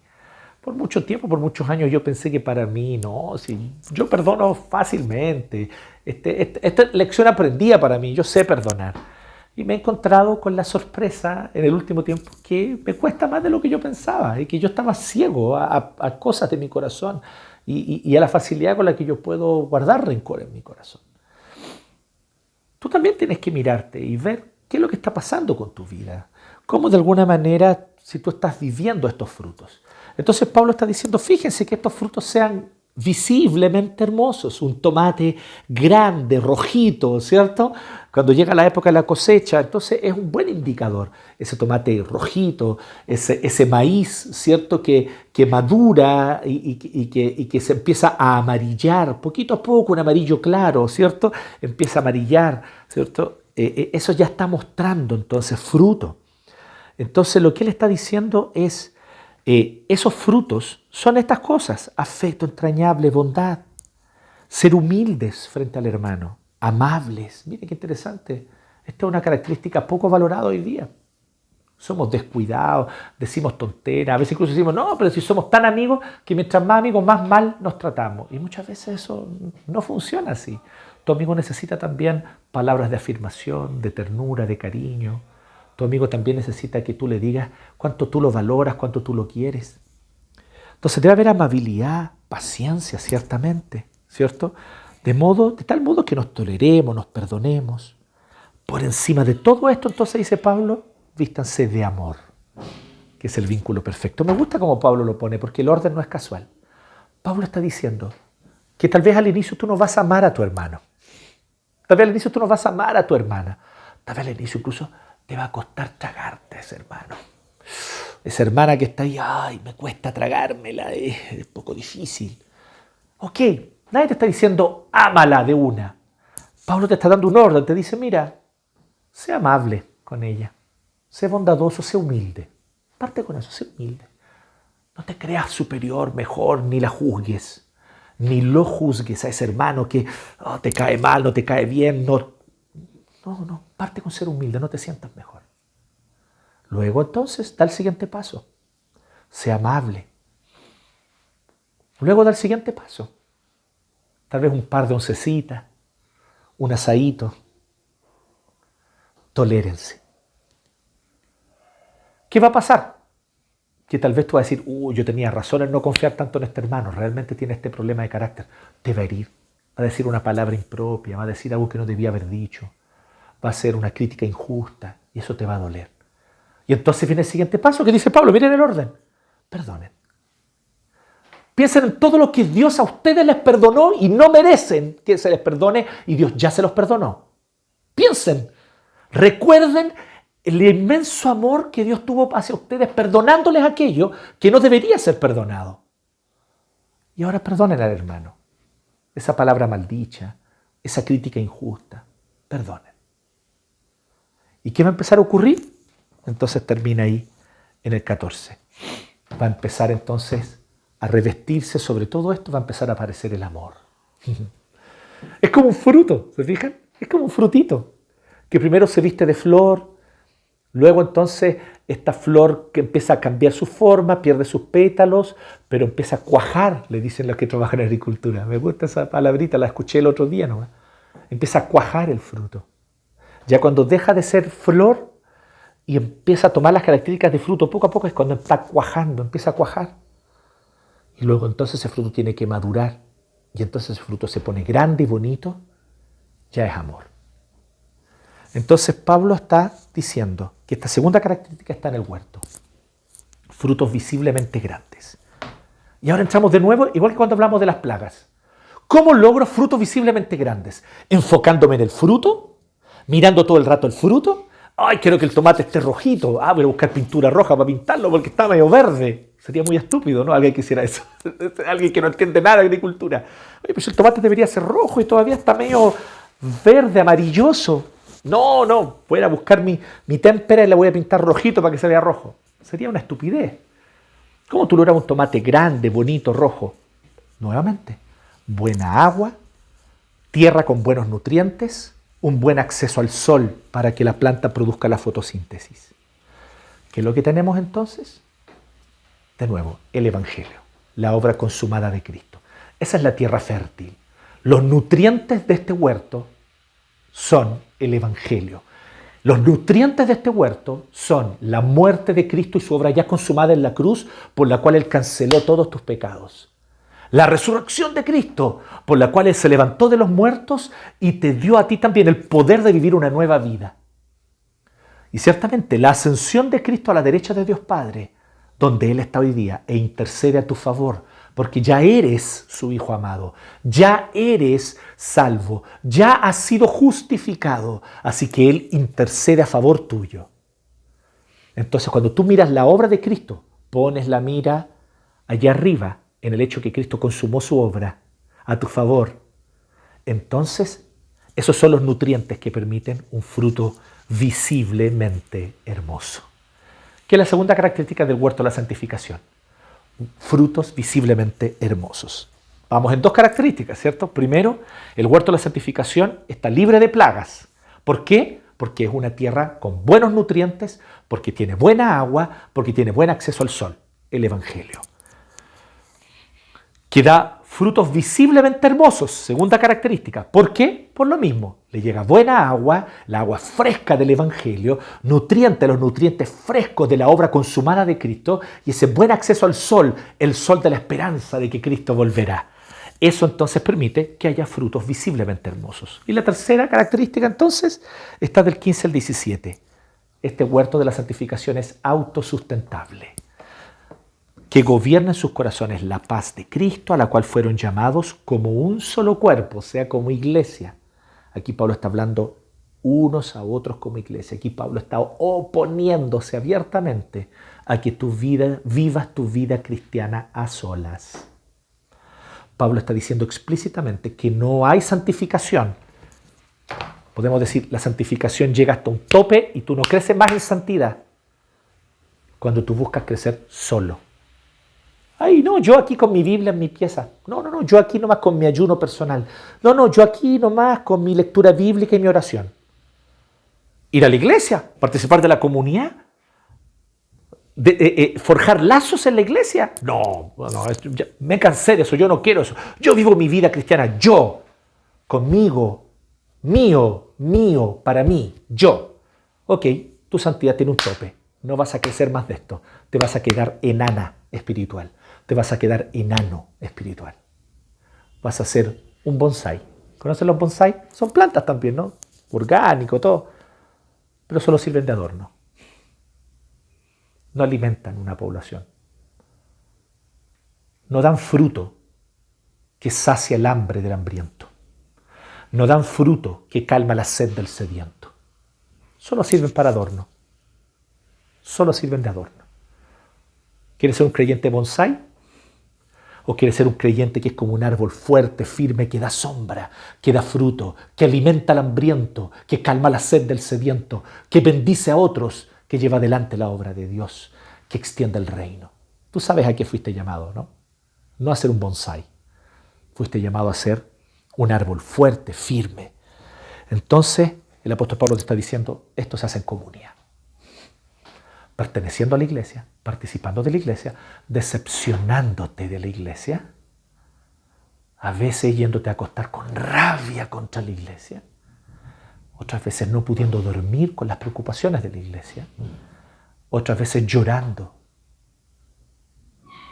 [SPEAKER 1] Por mucho tiempo, por muchos años yo pensé que para mí, no, si yo perdono fácilmente, esta lección aprendida para mí, yo sé perdonar. Y me he encontrado con la sorpresa en el último tiempo que me cuesta más de lo que yo pensaba y que yo estaba ciego a cosas de mi corazón y a la facilidad con la que yo puedo guardar rencor en mi corazón. Tú también tienes que mirarte y ver qué es lo que está pasando con tu vida, cómo de alguna manera si tú estás viviendo estos frutos. Entonces Pablo está diciendo, fíjense que estos frutos sean visiblemente hermosos, un tomate grande, rojito, ¿cierto? Cuando llega la época de la cosecha, entonces es un buen indicador, ese tomate rojito, ese maíz, ¿cierto? Que madura y que se empieza a amarillar, poquito a poco, un amarillo claro, ¿cierto? Empieza a amarillar, ¿cierto? Eso ya está mostrando entonces fruto. Entonces lo que él está diciendo es, esos frutos son estas cosas: afecto entrañable, bondad, ser humildes frente al hermano, amables. Miren qué interesante. Esta es una característica poco valorada hoy día. Somos descuidados, decimos tonteras, a veces incluso decimos, no, pero si somos tan amigos que mientras más amigos más mal nos tratamos. Y muchas veces eso no funciona así. Tu amigo necesita también palabras de afirmación, de ternura, de cariño. Tu amigo también necesita que tú le digas cuánto tú lo valoras, cuánto tú lo quieres. Entonces debe haber amabilidad, paciencia, ciertamente, ¿cierto? De tal modo que nos toleremos, nos perdonemos. Por encima de todo esto, entonces dice Pablo, vístanse de amor, que es el vínculo perfecto. Me gusta cómo Pablo lo pone, porque el orden no es casual. Pablo está diciendo que tal vez al inicio tú no vas a amar a tu hermano. Tal vez al inicio tú no vas a amar a tu hermana. Tal vez al inicio incluso te va a costar tragarte a ese hermano. Esa hermana que está ahí, ay, me cuesta tragármela, es un poco difícil. Ok, nadie te está diciendo, ámala de una. Pablo te está dando un orden, te dice, mira, sé amable con ella, sé bondadoso, sé humilde. Parte con eso, sé humilde. No te creas superior, mejor, ni la juzgues. Ni lo juzgues a ese hermano que te cae mal, no te cae bien. No, parte con ser humilde, no te sientas mejor. Luego entonces da el siguiente paso, sé amable. Luego da el siguiente paso, tal vez un par de oncecitas, un asadito. Tolérense. ¿Qué va a pasar? Que tal vez tú vas a decir, yo tenía razón en no confiar tanto en este hermano, realmente tiene este problema de carácter. Te va a herir, va a decir una palabra impropia, va a decir algo que no debía haber dicho, va a ser una crítica injusta y eso te va a doler. Y entonces viene el siguiente paso que dice Pablo, miren el orden, perdonen. Piensen en todo lo que Dios a ustedes les perdonó y no merecen que se les perdone y Dios ya se los perdonó. Piensen, recuerden el inmenso amor que Dios tuvo hacia ustedes perdonándoles aquello que no debería ser perdonado. Y ahora perdonen al hermano. Esa palabra maldicha, esa crítica injusta, perdonen. ¿Y qué va a empezar a ocurrir? Entonces termina ahí en el 14. Va a empezar entonces a revestirse sobre todo esto, va a empezar a aparecer el amor. Es como un fruto, ¿se fijan? Es como un frutito, que primero se viste de flor, luego entonces esta flor que empieza a cambiar su forma, pierde sus pétalos, pero empieza a cuajar, le dicen los que trabajan en agricultura. Me gusta esa palabrita, la escuché el otro día, ¿no? Empieza a cuajar el fruto. Ya cuando deja de ser flor y empieza a tomar las características de fruto, poco a poco es cuando está cuajando, empieza a cuajar. Y luego entonces ese fruto tiene que madurar. Y entonces ese fruto se pone grande y bonito, ya es amor. Entonces Pablo está diciendo que esta segunda característica está en el huerto. Frutos visiblemente grandes. Y ahora entramos de nuevo, igual que cuando hablamos de las plagas. ¿Cómo logro frutos visiblemente grandes? Enfocándome en el fruto, mirando todo el rato el fruto. Ay, quiero que el tomate esté rojito. Voy a buscar pintura roja para pintarlo porque está medio verde. Sería muy estúpido, ¿no? Alguien que hiciera eso. Alguien que no entiende nada de agricultura. Oye, pues el tomate debería ser rojo y todavía está medio verde, amarilloso. No, voy a buscar mi témpera y la voy a pintar rojito para que se vea rojo. Sería una estupidez. ¿Cómo tú logras un tomate grande, bonito, rojo? Nuevamente, buena agua, tierra con buenos nutrientes, un buen acceso al sol para que la planta produzca la fotosíntesis. ¿Qué es lo que tenemos entonces? De nuevo, el Evangelio, la obra consumada de Cristo. Esa es la tierra fértil. Los nutrientes de este huerto son el Evangelio. Los nutrientes de este huerto son la muerte de Cristo y su obra ya consumada en la cruz, por la cual Él canceló todos tus pecados. La resurrección de Cristo, por la cual Él se levantó de los muertos y te dio a ti también el poder de vivir una nueva vida. Y ciertamente la ascensión de Cristo a la derecha de Dios Padre, donde Él está hoy día e intercede a tu favor, porque ya eres su Hijo amado, ya eres salvo, ya has sido justificado, así que Él intercede a favor tuyo. Entonces cuando tú miras la obra de Cristo, pones la mira allá arriba, en el hecho que Cristo consumó su obra a tu favor, entonces esos son los nutrientes que permiten un fruto visiblemente hermoso. ¿Qué es la segunda característica del huerto de la santificación? Frutos visiblemente hermosos. Vamos en dos características, ¿cierto? Primero, el huerto de la santificación está libre de plagas. ¿Por qué? Porque es una tierra con buenos nutrientes, porque tiene buena agua, porque tiene buen acceso al sol, el Evangelio. Que da frutos visiblemente hermosos, segunda característica. ¿Por qué? Por lo mismo. Le llega buena agua, la agua fresca del Evangelio, los nutrientes frescos de la obra consumada de Cristo y ese buen acceso al sol, el sol de la esperanza de que Cristo volverá. Eso entonces permite que haya frutos visiblemente hermosos. Y la tercera característica entonces está del 15 al 17. Este huerto de la santificación es autosustentable. Que gobierna en sus corazones la paz de Cristo, a la cual fueron llamados como un solo cuerpo, o sea, como iglesia. Aquí Pablo está hablando unos a otros como iglesia. Aquí Pablo está oponiéndose abiertamente a que vivas tu vida cristiana a solas. Pablo está diciendo explícitamente que no hay santificación. Podemos decir, la santificación llega hasta un tope y tú no creces más en santidad cuando tú buscas crecer solo. Ay, no, yo aquí con mi Biblia en mi pieza. No, yo aquí nomás con mi ayuno personal. No, yo aquí nomás con mi lectura bíblica y mi oración. Ir a la iglesia, participar de la comunidad, forjar lazos en la iglesia. No, me cansé de eso, yo no quiero eso. Yo vivo mi vida cristiana, yo, conmigo, mío, para mí, yo. Ok, tu santidad tiene un tope. No vas a crecer más de esto. Te vas a quedar enana espiritual. Te vas a quedar enano espiritual. Vas a ser un bonsái. ¿Conocen los bonsái? Son plantas también, ¿no? Orgánico, todo. Pero solo sirven de adorno. No alimentan una población. No dan fruto que sacia el hambre del hambriento. No dan fruto que calma la sed del sediento. Solo sirven para adorno. Solo sirven de adorno. ¿Quieres ser un creyente bonsái? ¿O quieres ser un creyente que es como un árbol fuerte, firme, que da sombra, que da fruto, que alimenta al hambriento, que calma la sed del sediento, que bendice a otros, que lleva adelante la obra de Dios, que extiende el reino? Tú sabes a qué fuiste llamado, ¿no? No a ser un bonsái. Fuiste llamado a ser un árbol fuerte, firme. Entonces, el apóstol Pablo te está diciendo, esto se hace en comunidad. Perteneciendo a la iglesia, participando de la iglesia, decepcionándote de la iglesia, a veces yéndote a acostar con rabia contra la iglesia, otras veces no pudiendo dormir con las preocupaciones de la iglesia, otras veces llorando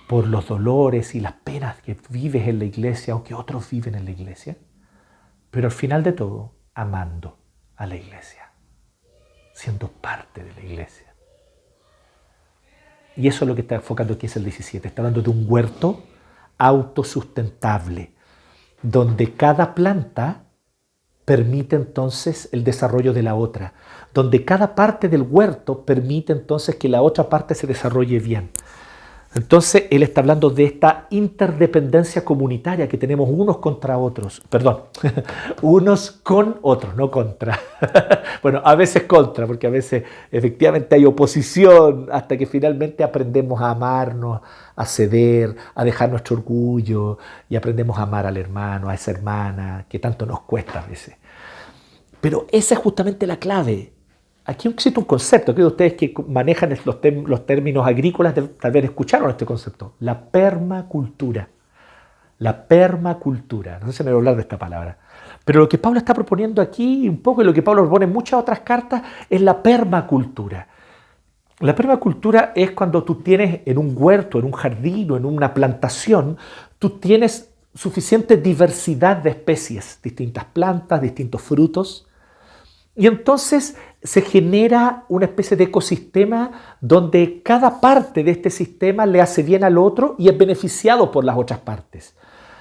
[SPEAKER 1] por los dolores y las penas que vives en la iglesia o que otros viven en la iglesia, pero al final de todo, amando a la iglesia, siendo parte de la iglesia. Y eso es lo que está enfocando aquí es el 17. Está hablando de un huerto autosustentable, donde cada planta permite entonces el desarrollo de la otra, donde cada parte del huerto permite entonces que la otra parte se desarrolle bien. Entonces, él está hablando de esta interdependencia comunitaria que tenemos unos contra otros. Perdón, unos con otros, no contra. Bueno, a veces contra, porque a veces efectivamente hay oposición hasta que finalmente aprendemos a amarnos, a ceder, a dejar nuestro orgullo y aprendemos a amar al hermano, a esa hermana, que tanto nos cuesta a veces. Pero esa es justamente la clave. Aquí existe un concepto, que ustedes que manejan los términos agrícolas tal vez escucharon este concepto, la permacultura. La permacultura, no sé si me voy a hablar de esta palabra, pero lo que Pablo está proponiendo aquí, un poco, y lo que Pablo propone en muchas otras cartas, es la permacultura. La permacultura es cuando tú tienes en un huerto, en un jardín o en una plantación, tú tienes suficiente diversidad de especies, distintas plantas, distintos frutos, y entonces se genera una especie de ecosistema donde cada parte de este sistema le hace bien al otro y es beneficiado por las otras partes.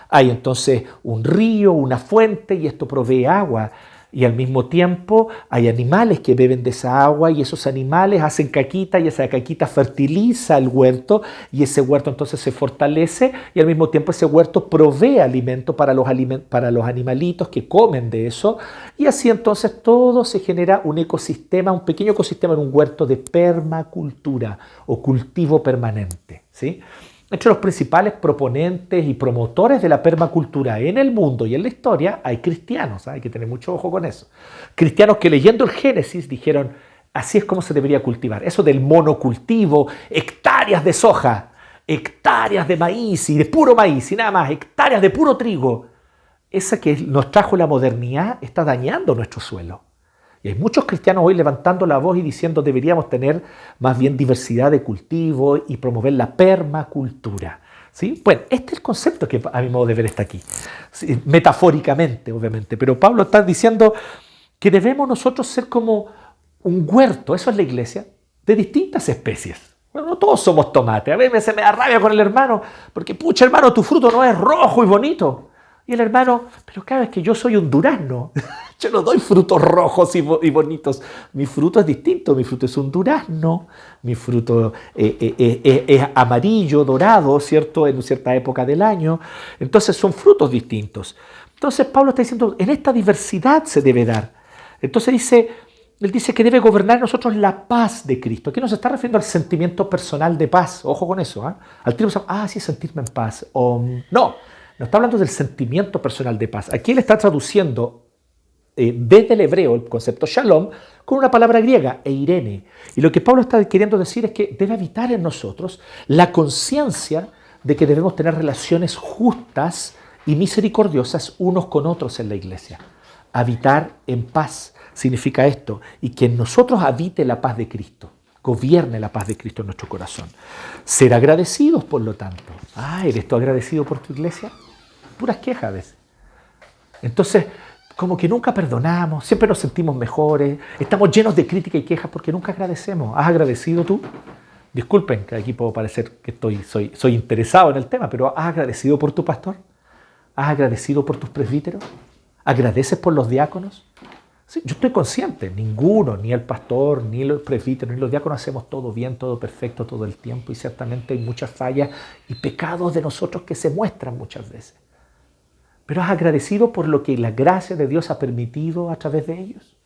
[SPEAKER 1] Hay entonces un río, una fuente y esto provee agua. Y al mismo tiempo hay animales que beben de esa agua y esos animales hacen caquita y esa caquita fertiliza el huerto y ese huerto entonces se fortalece y al mismo tiempo ese huerto provee alimento para los animalitos que comen de eso y así entonces todo se genera un ecosistema, un pequeño ecosistema en un huerto de permacultura o cultivo permanente, ¿sí? Entre los principales proponentes y promotores de la permacultura en el mundo y en la historia hay cristianos, hay que tener mucho ojo con eso. Cristianos que leyendo el Génesis dijeron, así es como se debería cultivar. Eso del monocultivo, hectáreas de soja, hectáreas de maíz y de puro maíz y nada más, hectáreas de puro trigo. Esa que nos trajo la modernidad está dañando nuestro suelo. Y hay muchos cristianos hoy levantando la voz y diciendo deberíamos tener más bien diversidad de cultivo y promover la permacultura. ¿Sí? Bueno, este es el concepto que a mi modo de ver está aquí. Sí, metafóricamente, obviamente. Pero Pablo está diciendo que debemos nosotros ser como un huerto, eso es la iglesia, de distintas especies. Bueno, no todos somos tomates. A veces me da rabia con el hermano, porque pucha hermano, tu fruto no es rojo y bonito. Y el hermano, pero claro, es que yo soy un durazno. Yo no doy frutos rojos y bonitos. Mi fruto es distinto. Mi fruto es un durazno. Mi fruto es amarillo, dorado, ¿cierto? En cierta época del año. Entonces son frutos distintos. Entonces Pablo está diciendo, en esta diversidad se debe dar. Entonces él dice que debe gobernar en nosotros la paz de Cristo. Aquí no se está refiriendo al sentimiento personal de paz. Ojo con eso. Al tiro, sí, sentirme en paz. No está hablando del sentimiento personal de paz. Aquí él está traduciendo desde el hebreo el concepto shalom con una palabra griega, eirene. Y lo que Pablo está queriendo decir es que debe habitar en nosotros la conciencia de que debemos tener relaciones justas y misericordiosas unos con otros en la iglesia. Habitar en paz significa esto, y que en nosotros habite la paz de Cristo. Gobierne la paz de Cristo en nuestro corazón. Ser agradecidos, por lo tanto. ¿Eres tú agradecido por tu iglesia? Puras quejas a veces. Entonces, como que nunca perdonamos, siempre nos sentimos mejores, estamos llenos de crítica y quejas porque nunca agradecemos. ¿Has agradecido tú? Disculpen, que aquí puedo parecer que soy interesado en el tema, pero ¿has agradecido por tu pastor? ¿Has agradecido por tus presbíteros? ¿Agradeces por los diáconos? Sí, yo estoy consciente, ninguno, ni el pastor, ni los presbíteros, ni los diáconos hacemos todo bien, todo perfecto todo el tiempo y ciertamente hay muchas fallas y pecados de nosotros que se muestran muchas veces. Pero has agradecido por lo que la gracia de Dios ha permitido a través de ellos.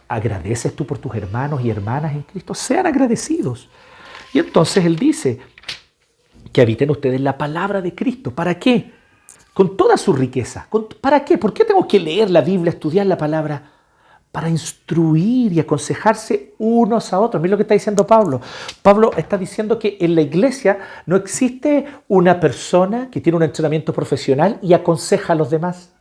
[SPEAKER 1] ¿Agradeces tú por tus hermanos y hermanas en Cristo? Sean agradecidos. Y entonces él dice que habiten ustedes la palabra de Cristo. ¿Para qué? Con toda su riqueza. ¿Para qué? ¿Por qué tengo que leer la Biblia, estudiar la palabra? Para instruir y aconsejarse unos a otros. Mira lo que está diciendo Pablo. Pablo está diciendo que en la iglesia no existe una persona que tiene un entrenamiento profesional y aconseja a los demás.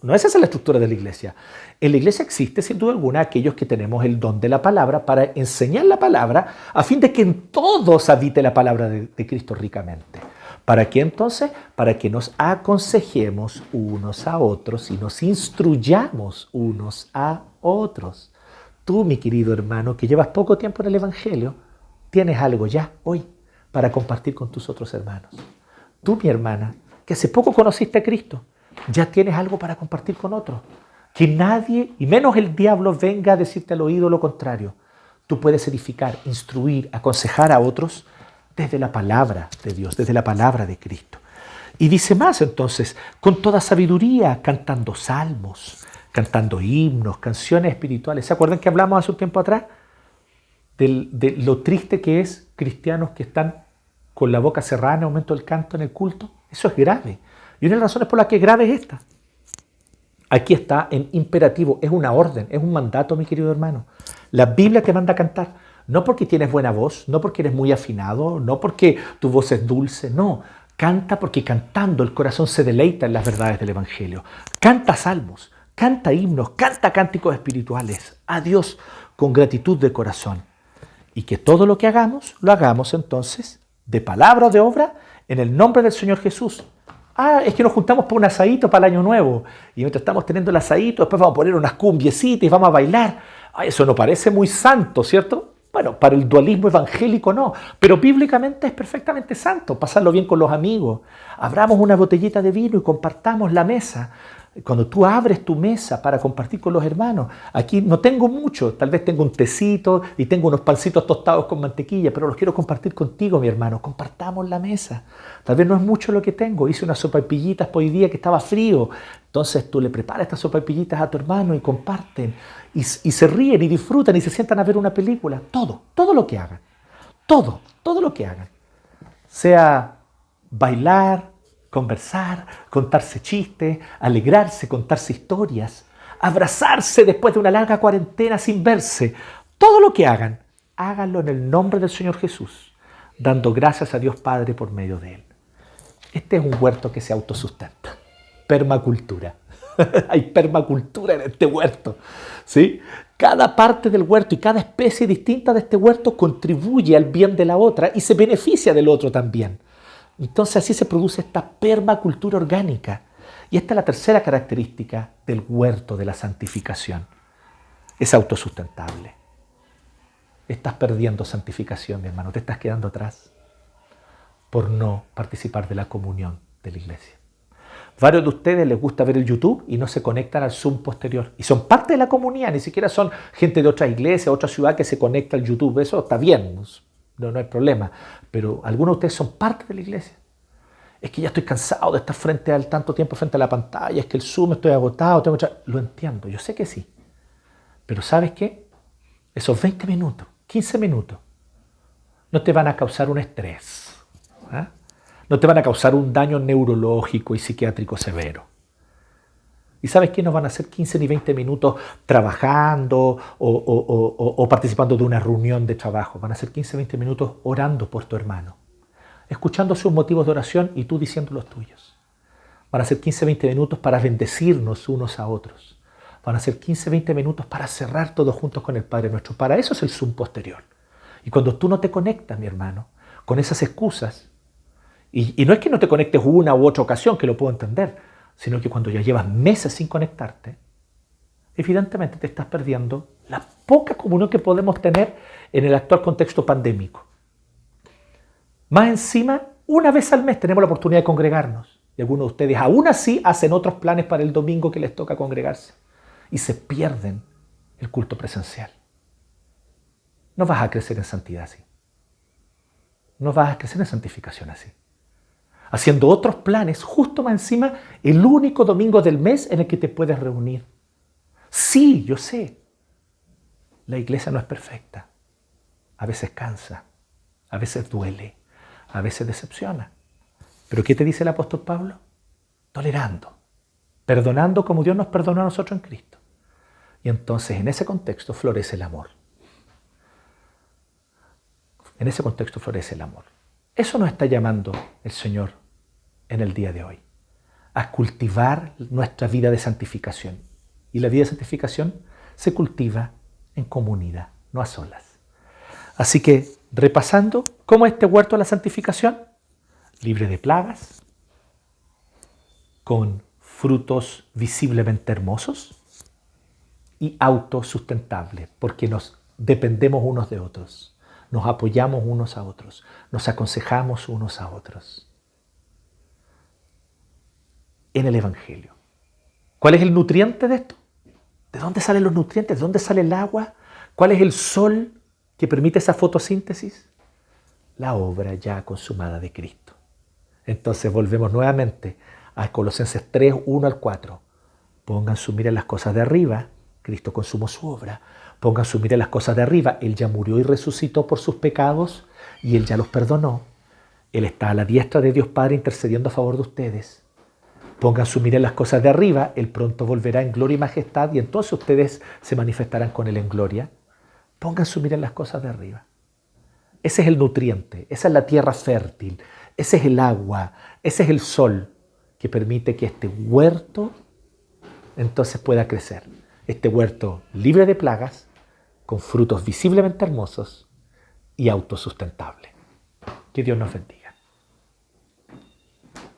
[SPEAKER 1] No es esa la estructura de la iglesia. En la iglesia existe, sin duda alguna, aquellos que tenemos el don de la palabra para enseñar la palabra a fin de que en todos habite la palabra de Cristo ricamente. ¿Para qué entonces? Para que nos aconsejemos unos a otros y nos instruyamos unos a otros. Tú, mi querido hermano, que llevas poco tiempo en el Evangelio, tienes algo ya hoy para compartir con tus otros hermanos. Tú, mi hermana, que hace poco conociste a Cristo, ya tienes algo para compartir con otros. Que nadie, y menos el diablo, venga a decirte al oído lo contrario. Tú puedes edificar, instruir, aconsejar a otros desde la palabra de Dios, desde la palabra de Cristo. Y dice más entonces, con toda sabiduría, cantando salmos, cantando himnos, canciones espirituales. ¿Se acuerdan que hablamos hace un tiempo atrás de lo triste que es cristianos que están con la boca cerrada en el momento del canto en el culto? Eso es grave. Y una de las razones por las que es grave es esta. Aquí está en imperativo, es una orden, es un mandato, mi querido hermano. La Biblia te manda a cantar. No porque tienes buena voz, no porque eres muy afinado, no porque tu voz es dulce, no. Canta porque cantando el corazón se deleita en las verdades del Evangelio. Canta salmos, canta himnos, canta cánticos espirituales a Dios con gratitud de corazón. Y que todo lo que hagamos, lo hagamos entonces de palabra o de obra en el nombre del Señor Jesús. Es que nos juntamos para un asadito para el año nuevo. Y mientras estamos teniendo el asadito, después vamos a poner unas cumbiecitas y vamos a bailar. Eso no parece muy santo, ¿cierto? Bueno, para el dualismo evangélico no, pero bíblicamente es perfectamente santo. Pasarlo bien con los amigos. Abramos una botellita de vino y compartamos la mesa. Cuando tú abres tu mesa para compartir con los hermanos, aquí no tengo mucho, tal vez tengo un tecito y tengo unos pancitos tostados con mantequilla, pero los quiero compartir contigo, mi hermano. Compartamos la mesa. Tal vez no es mucho lo que tengo. Hice unas sopaipillitas por hoy día que estaba frío. Entonces tú le preparas estas sopaipillitas a tu hermano y comparten. Y se ríen y disfrutan y se sientan a ver una película. Todo lo que hagan. Todo lo que hagan. Sea bailar, conversar, contarse chistes, alegrarse, contarse historias, abrazarse después de una larga cuarentena sin verse. Todo lo que hagan, háganlo en el nombre del Señor Jesús. dando gracias a Dios Padre por medio de él. Este es un huerto que se autosustenta. Permacultura. Hay permacultura en este huerto, ¿sí? Cada parte del huerto y cada especie distinta de este huerto contribuye al bien de la otra y se beneficia del otro también. Entonces así se produce esta permacultura orgánica. Y esta es la tercera característica del huerto de la santificación. Es autosustentable. Estás perdiendo santificación, mi hermano. Te estás quedando atrás por no participar de la comunión de la iglesia. Varios de ustedes les gusta ver el YouTube y no se conectan al Zoom posterior. Y son parte de la comunidad, ni siquiera son gente de otra iglesia, otra ciudad que se conecta al YouTube. Eso está bien, no hay problema. Pero algunos de ustedes son parte de la iglesia. Es que ya estoy cansado de estar tanto tiempo frente a la pantalla, es que el Zoom estoy agotado. Lo entiendo, yo sé que sí. Pero ¿sabes qué? Esos 20 minutos, 15 minutos, no te van a causar un estrés. ¿Ah? No te van a causar un daño neurológico y psiquiátrico severo. ¿Y sabes qué? No van a ser 15 ni 20 minutos trabajando o participando de una reunión de trabajo. Van a ser 15, 20 minutos orando por tu hermano, escuchando sus motivos de oración y tú diciendo los tuyos. Van a ser 15, 20 minutos para bendecirnos unos a otros. Van a ser 15, 20 minutos para cerrar todos juntos con el Padre nuestro. Para eso es el Zoom posterior. Y cuando tú no te conectas, mi hermano, con esas excusas, y no es que no te conectes una u otra ocasión, que lo puedo entender, sino que cuando ya llevas meses sin conectarte, evidentemente te estás perdiendo la poca comunión que podemos tener en el actual contexto pandémico. Más encima, una vez al mes tenemos la oportunidad de congregarnos. Y algunos de ustedes aún así hacen otros planes para el domingo que les toca congregarse. Y se pierden el culto presencial. No vas a crecer en santidad así. No vas a crecer en santificación así. Haciendo otros planes, justo más encima, el único domingo del mes en el que te puedes reunir. Sí, yo sé, la iglesia no es perfecta. A veces cansa, a veces duele, a veces decepciona. ¿Pero qué te dice el apóstol Pablo? Tolerando, perdonando como Dios nos perdonó a nosotros en Cristo. Y entonces en ese contexto florece el amor. En ese contexto florece el amor. Eso nos está llamando el Señor en el día de hoy, a cultivar nuestra vida de santificación. Y la vida de santificación se cultiva en comunidad, no a solas. Así que, repasando, ¿cómo es este huerto de la santificación? Libre de plagas, con frutos visiblemente hermosos y autosustentable, porque nos dependemos unos de otros, nos apoyamos unos a otros, nos aconsejamos unos a otros. En el Evangelio. ¿Cuál es el nutriente de esto? ¿De dónde salen los nutrientes? ¿De dónde sale el agua? ¿Cuál es el sol que permite esa fotosíntesis? La obra ya consumada de Cristo. Entonces volvemos nuevamente a Colosenses 3, 1 al 4. Pongan su mira en las cosas de arriba. Cristo consumó su obra. Pongan su mira en las cosas de arriba. Él ya murió y resucitó por sus pecados y Él ya los perdonó. Él está a la diestra de Dios Padre intercediendo a favor de ustedes. Pongan su mira en las cosas de arriba, Él pronto volverá en gloria y majestad y entonces ustedes se manifestarán con Él en gloria. Pongan su mira en las cosas de arriba. Ese es el nutriente, esa es la tierra fértil, ese es el agua, ese es el sol que permite que este huerto entonces pueda crecer. Este huerto libre de plagas, con frutos visiblemente hermosos y autosustentable. Que Dios nos bendiga.